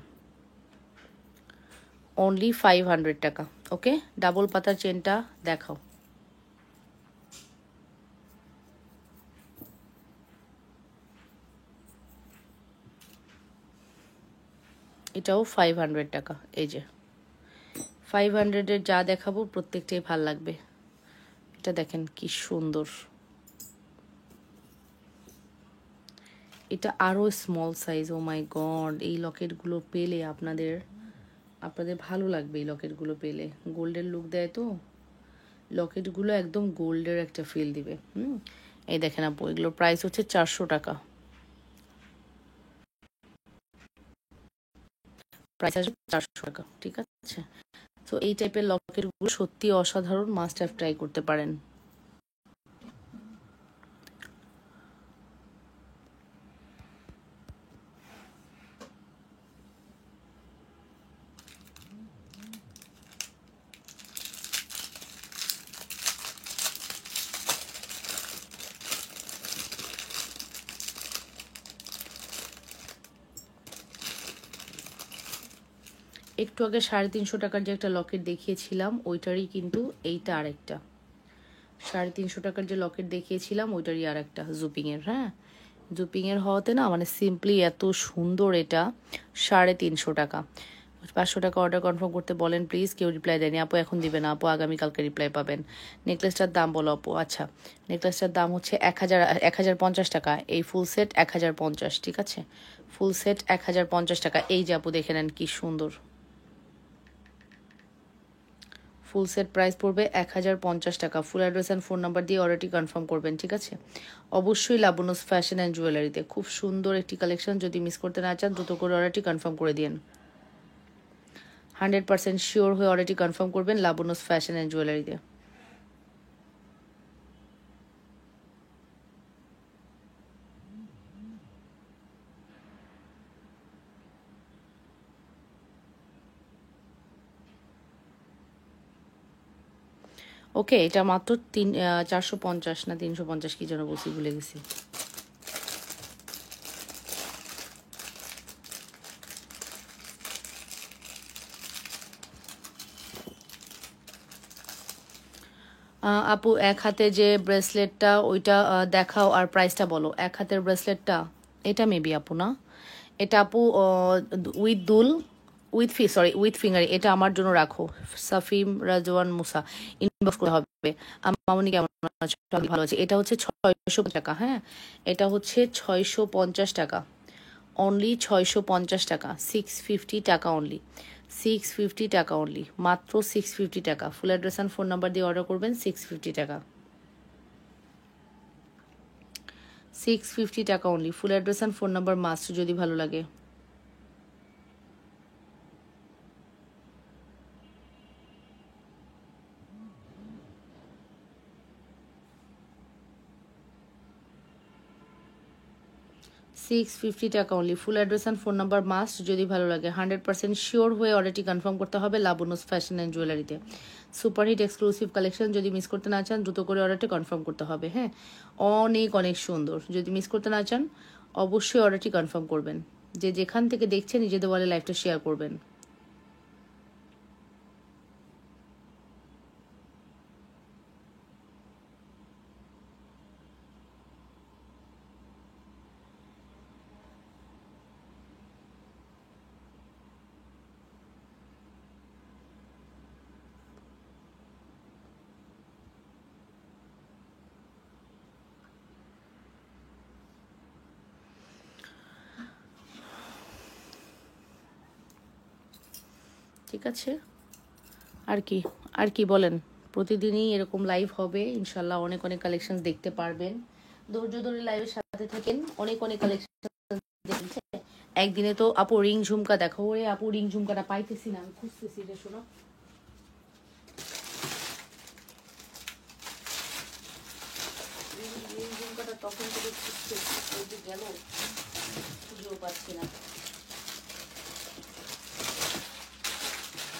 অনলি 500 টাকা। ওকে, ডাবল পাতার চেনটা দেখাও। এটাও 500 টাকা। এই যে 500-এর যা দেখাবো প্রত্যেকটাই ভাল লাগবে। এটা দেখেন কি সুন্দর, এটা আরও স্মল সাইজ। ও মাই গড, এই লকেটগুলো পেলে আপনাদের আপনাদের ভালো লাগবে। এই লকেটগুলো পেলে গোল্ডের লুক দেয় তো, লকেটগুলো একদম গোল্ডের একটা ফিল দিবে। এই দেখেন আপু, এগুলোর প্রাইস হচ্ছে 400 টাকা। প্রাইস আসবে 400 টাকা। ঠিক আছে, তো এই টাইপের লকেটগুলো সত্যি অসাধারণ, মাস্ট হ্যাভ ট্রাই করতে পারেন। একটু আগে 350 টাকার যে একটা লকেট দেখিয়েছিলাম ওইটারই কিন্তু এইটা আরেকটা। 350 টাকার যে লকেট দেখিয়েছিলাম ওইটারই আরেকটা জুপিংয়ের। হ্যাঁ, জুপিংয়ের হওয়াতে না মানে সিম্পলি এত সুন্দর এটা। 350 টাকা। 500 টাকা অর্ডার কনফার্ম করতে বলেন প্লিজ। কেউ রিপ্লাই দেয়নি আপু, এখন দিবে না আপু, আগামীকালকে রিপ্লাই পাবেন। নেকলেসটার দাম বলো আপু। আচ্ছা, নেকলেসটার দাম হচ্ছে 1050 টাকা। এই ফুল সেট 1050, ঠিক আছে? ফুল সেট 1050 টাকা। এই যে আপু দেখে নেন কি সুন্দর। ফুল সেট প্রাইস পড়বে 1050 টাকা। Full address and phone number দিয়ে অর্ডারটি কনফার্ম করবেন, ঠিক আছে? অবশ্যই লাবনুস ফ্যাশন অ্যান্ড জুয়েলারিতে খুব সুন্দর একটি কালেকশন। যদি মিস করতে না চান দ্রুত করে অর্ডারটি কনফার্ম করে দিন। 100% শিওর হয়ে অর্ডারটি কনফার্ম করবেন লাবনুস ফ্যাশন অ্যান্ড জুয়েলারিতে। ওকে, এটা মাত্র 450 না 350 কি যেন বলছি, ভুলে গেছি। আপু এক হাতে যে ব্রেসলেটটা ওইটা দেখাও আর প্রাইসটা বলো। এক হাতের ব্রেসলেটটা এটা মেবি আপু না, এটা আপু উইথ দুল উইথ ফিঙ্গার। এটা আমার জন্য রাখো। সাফিম রাজওয়ান মুসা ইনবক্স করতে হবে। মামনি কেমন আছো? ভালো আছে। এটা হচ্ছে 650 টাকা। হ্যাঁ, এটা হচ্ছে 650 টাকা অনলি। 650 টাকা, 650 টাকা অনলি। 650 টাকা অনলি, মাত্র 650 টাকা। Full address and phone number দিয়ে অর্ডার করবেন। 650 টাকা, 650 টাকা only. Full address and phone number must যদি ভালো লাগে। 650 টাকা only. Full address and phone number must যদি ভালো লাগে। 100% শিওর হয়ে অর্ডারটি কনফার্ম করতে হবে লাবনুস ফ্যাশন অ্যান্ড জুয়েলারিতে। Superhit exclusive collection. যদি মিস করতে না চান দ্রুত করে অর্ডারটি কনফার্ম করতে হবে। হ্যাঁ, অনেক অনেক সুন্দর। যদি মিস করতে না চান অবশ্যই অর্ডারটি কনফার্ম করবেন। যে যেখান থেকে দেখছেন নিজেদের বলে লাইভটা শেয়ার করবেন। ঠিক আছে, আর কি আর কি বলেন? প্রতিদিনই এরকম লাইভ হবে ইনশাল্লাহ। অনেক অনেক কালেকশন দেখতে পারবেন। ধৈর্য ধরে লাইভের সাথে থাকেন, অনেক অনেক কালেকশন দেখছেন। একদিনে তো আপু রিং ঝুমকা দেখো। ওরে আপু রিং ঝুমকাটা পাইতেছি না, আমি খুঁজতেছি রে। শোনো, রিং ঝুমকাটা তখন থেকে খুঁজতেছি, ওই যে গেল, খুঁজেও পাচ্ছি না।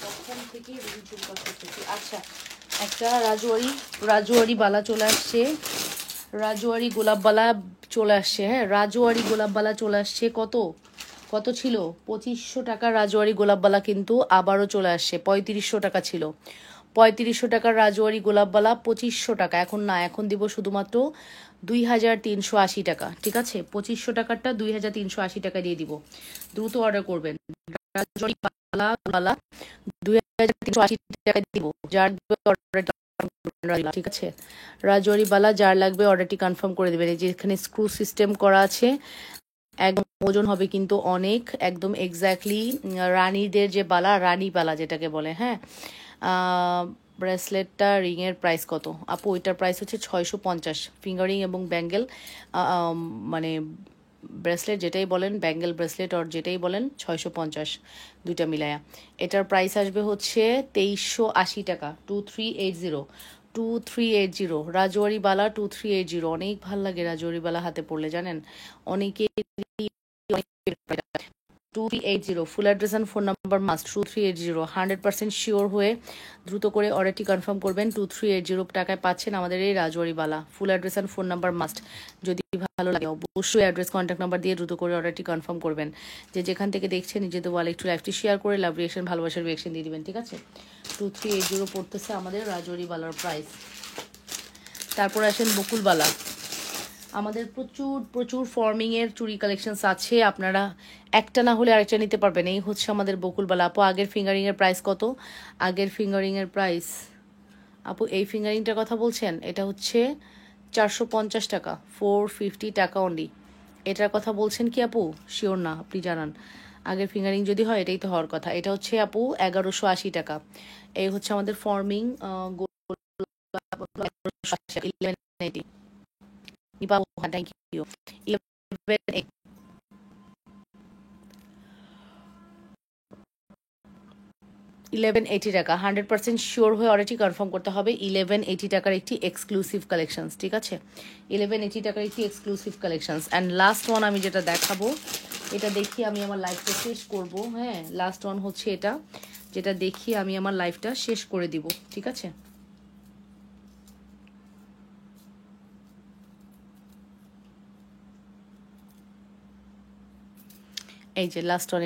তখন থেকে রিং ঝুমকা খুঁজতেছি। আচ্ছা, একটা রাজুয়ারি বালা চলে আসছে। রাজুয়ারি গোলাপ বালা চলে আসছে। হ্যাঁ, রাজুয়ারি গোলাপ বালা চলে আসছে। কত কত ছিল? 2500 টাকার রাজুয়ারি গোলাপবালা কিন্তু আবারও চলে আসছে। 3500 টাকা ছিল। 3500 টাকার রাজুয়ারি গোলাপবালা 2500 টাকা এখন না, এখন দিব শুধুমাত্র 2380 টাকা। ঠিক আছে, 2500 টাকারটা 2380 টাকা দিয়ে দিব। দ্রুত অর্ডার করবেন। রাজুয়ারি বালা 2380 টাকা দিব। যার অর্ডার, ঠিক আছে? রাজুয়ারি বালা যার লাগবে অর্ডারটি কনফার্ম করে দেবেন। এই যে এখানে স্ক্রু সিস্টেম করা আছে, একদম ওজন হবে কিন্তু অনেক, একদম এক্স্যাক্টলি রানীদের যে বালা, রানী বালা যেটাকে বলে। হ্যাঁ, ব্রেসলেটটা রিংয়ের প্রাইস কত আপু? ওইটার প্রাইস হচ্ছে 650। ফিঙ্গারিং এবং ব্যাঙ্গেল, মানে ব্রেসলেট যেটাই বলেন, ব্যাঙ্গেল ব্রেসলেট আর যেটাই বলেন, 650 দুইটা মিলায়া। এটার প্রাইস আসবে হচ্ছে 2380 টাকা। 2380 রাজওয়ারি বালা 2380। অনেক ভাল লাগে রাজওয়ারি বালা হাতে পড়লে, জানেন? অনেকে 2380 ফুল address and phone number must. 2380 100% sure হয়ে দ্রুত করে অর্ডারটি কনফার্ম করবেন। 2380 টাকায় পাচ্ছেন আমাদের এই রাজওয়ারি বালা। ফুল address and phone number must যদি ভালো লাগে অবশ্যই অ্যাড্রেস কন্ট্যাক্ট নাম্বার দিয়ে দ্রুত করে অর্ডারটি কনফার্ম করবেন। যে যেখান থেকে দেখছেন নিজেদের ওয়ালে একটু লাইভটি শেয়ার করে লাভ রিয়েকশন ভালোবাসার রিয়েকশন দিয়ে দিবেন, ঠিক আছে। 2380 পড়তেছে আমাদের রাজৌরি বালার প্রাইস। তারপর আসেন বকুলবালা। আমাদের প্রচুর প্রচুর ফর্মিংয়ের চুড়ি কালেকশনস আছে, আপনারা একটা না হলে আরেকটা নিতে পারবেন। এই হচ্ছে আমাদের বকুলবালা। আপু আগের ফিঙ্গারিংয়ের প্রাইস কত? আগের ফিঙ্গারিংয়ের প্রাইস আপু এই ফিঙ্গারিংটার কথা বলছেন, এটা হচ্ছে 450 টাকা, 450 টাকা অনলি। এটার কথা বলছেন কি আপু? শিওর না, আপনি জানান। আগের ফিঙ্গারিং যদি হয় এটাই তো হওয়ার কথা। এটা হচ্ছে আপু 1180 টাকা। এই হচ্ছে আমাদের ফর্মিং 1180। Thank you. 1180 টাকা, 100% শিওর হয়ে অর্ডারটি কনফার্ম করতে হবে। 1180 টাকার একটি এক্সক্লুসিভ কালেকশনস, ঠিক আছে। 1180 টাকার একটি exclusive collections. And last one আমি যেটা দেখাবো, এটা দেখি আমি আমার লাইফটা শেষ করব। হ্যাঁ, লাস্ট ওয়ান হচ্ছে এটা, যেটা দেখি আমি আমার লাইফটা শেষ করে দিব, ঠিক আছে। এই যে লাস্ট ওয়ান,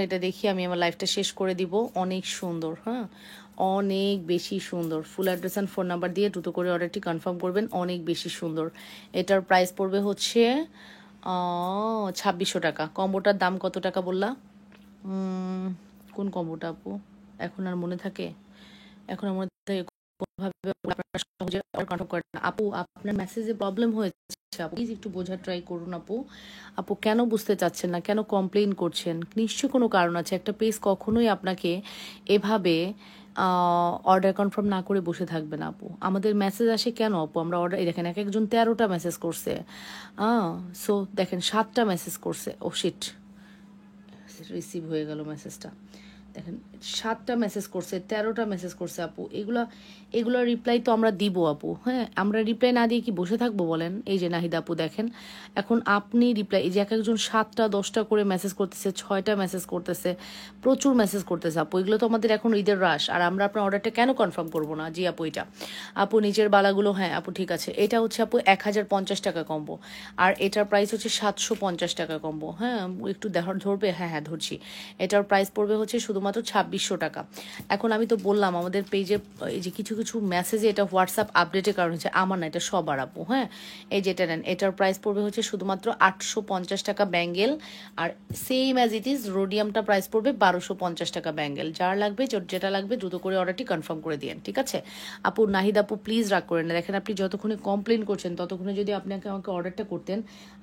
এটা দেখি আমি আমার লাইফটা শেষ করে দিব। অনেক সুন্দর, হ্যাঁ অনেক বেশি সুন্দর। Full address and phone number দিয়ে দ্রুত করে অর্ডারটি কনফার্ম করবেন। অনেক বেশি সুন্দর। এটার প্রাইস পড়বে হচ্ছে 2600 টাকা। কম্বোটার দাম কত টাকা বললা? কোন কম্বোটা আপু? এখন আর মনে থাকে? এখন আর মনে থাকে কোনোভাবে আপনারা সহজে অর্ডার কনফার্ম করেন না। আপু আপনার মেসেজে প্রবলেম হয়েছে, আপু প্লিজ একটু বোঝার ট্রাই করুন। আপু আপু কেন বুঝতে চাচ্ছেন না, কেন কমপ্লেইন করছেন? নিশ্চয়ই কোনো কারণ আছে। একটা পেজ কখনোই আপনাকে এভাবে অর্ডার কনফার্ম না করে বসে থাকবে না আপু। আমাদের মেসেজ আসে কেন আপু? আমরা অর্ডার, দেখেন এক একজন 13টা মেসেজ করছে, সো দেখেন 7টা মেসেজ করছে। ও শিট, রিসিভ হয়ে গেল মেসেজটা। দেখেন 7টা মেসেজ করছে, 13টা মেসেজ করছে আপু। এগুলো রিপ্লাই তো আমরা দিব আপু। হ্যাঁ, আমরা রিপ্লাই না দিয়ে কি বসে থাকবো বলেন? এই যে নাহিদ আপু দেখেন, এখন আপনি রিপ্লাই, এই যে এক একজন 7টা 10টা করে মেসেজ করতেছে, 6টা মেসেজ করতেছে, প্রচুর মেসেজ করতেছে আপু। এগুলো তো আমাদের এখন ঈদের রাশ, আর আমরা আপনার অর্ডারটা কেন কনফার্ম করবো না? জি আপু এটা আপু নিচের বালাগুলো, হ্যাঁ আপু ঠিক আছে। এটা হচ্ছে আপু 1050 টাকা কম্বো, আর এটার প্রাইস হচ্ছে 750 টাকা কম্বো। হ্যাঁ একটু ধরবে? হ্যাঁ হ্যাঁ ধরছি। এটার প্রাইস পড়বে হচ্ছে শুধুমাত্র 2600 টাকা। এখন আমি তো বললাম আমাদের পেজে এই যে কিছু কিছু মেসেজে এটা হোয়াটসঅ্যাপ আপডেটের কারণ হচ্ছে, আমার না, এটা সবার আপু। হ্যাঁ এই যেটা নেন, এটার প্রাইস পড়বে হচ্ছে শুধুমাত্র 850 টাকা ব্যাঙ্গেল, আর সেম অ্যাজ ইট ইজ রোডিয়ামটা প্রাইস পড়বে 1250 টাকা ব্যাঙ্গেল। যার লাগবে, যেটা লাগবে দ্রুত করে অর্ডারটি কনফার্ম করে দিন, ঠিক আছে আপু। নাহিদ আপু প্লিজ রাগ করেন না। দেখেন আপনি যতক্ষণে কমপ্লেন করছেন ততক্ষণে যদি আপনাকে আমাকে অর্ডারটা করতেন,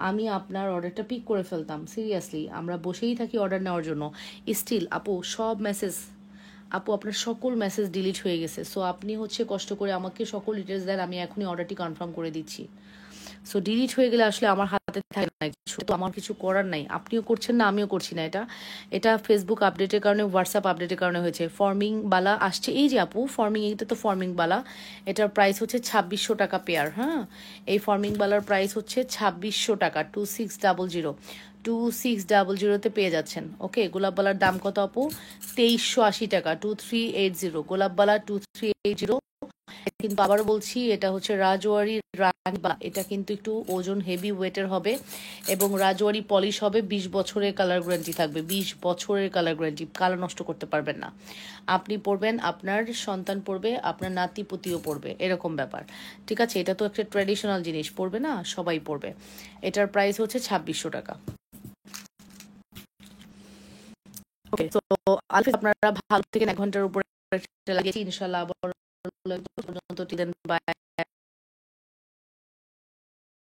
আমি আপনার অর্ডারটা পিক করে ফেলতাম। সিরিয়াসলি আমরা বসেই থাকি অর্ডার নেওয়ার জন্য। স্টিল আপু সব মেসেজ, আপু আপনার সকল মেসেজ ডিলিট হয়ে গেছে। সো আপনি হচ্ছে কষ্ট করে আমাকে সকল ডিটেলস দেন, আমি এখনই অর্ডারটি কনফার্ম করে দিচ্ছি। সো ডিলিট হয়ে গেলে আসলে আমার হাতে থাকে না কিছু, তো আমার কিছু করার নাই। আপনিও করছেন না, আমিও করছি না। এটা ফেসবুক আপডেটের কারণে, হোয়াটসঅ্যাপ আপডেটের কারণে হয়েছে। ফর্মিং বালা আসছে, এই যে আপু ফর্মিং, এইটা তো ফর্মিং বালা। এটার প্রাইস হচ্ছে 2600 টাকা পেয়ার। হ্যাঁ এই ফর্মিং বালার প্রাইস হচ্ছে 2600 টাকা, 2600, 2600 পেয়ে যাচ্ছেন। ওকে, গোলাপবালার দাম কত আপু? 2380 টাকা, 2380। গোলাপবালা 2380। কিন্তু আবারও বলছি, এটা হচ্ছে রাজওয়ারি রানী বা, এটা কিন্তু একটু ওজন হেভি ওয়েটের হবে, এবং রাজওয়ারি পলিশ হবে। 20 বছরের কালার গ্যারান্টি থাকবে, 20 বছরের কালার গ্যারান্টি, কালার নষ্ট করতে পারবেন না। আপনি পরবেন, আপনার সন্তান পরবে, আপনার নাতি পুতিও পরবে, এরকম ব্যাপার, ঠিক আছে। এটা তো একটা ট্র্যাডিশনাল জিনিস, পরবে না সবাই পরবে। এটার প্রাইস হচ্ছে 2600 টাকা। ওকে, তো আপনারা ভালো থেকে 1 ঘন্টার উপরে লাগিয়েছি, ইনশাল্লাহ আবার পর্যন্ত বাই।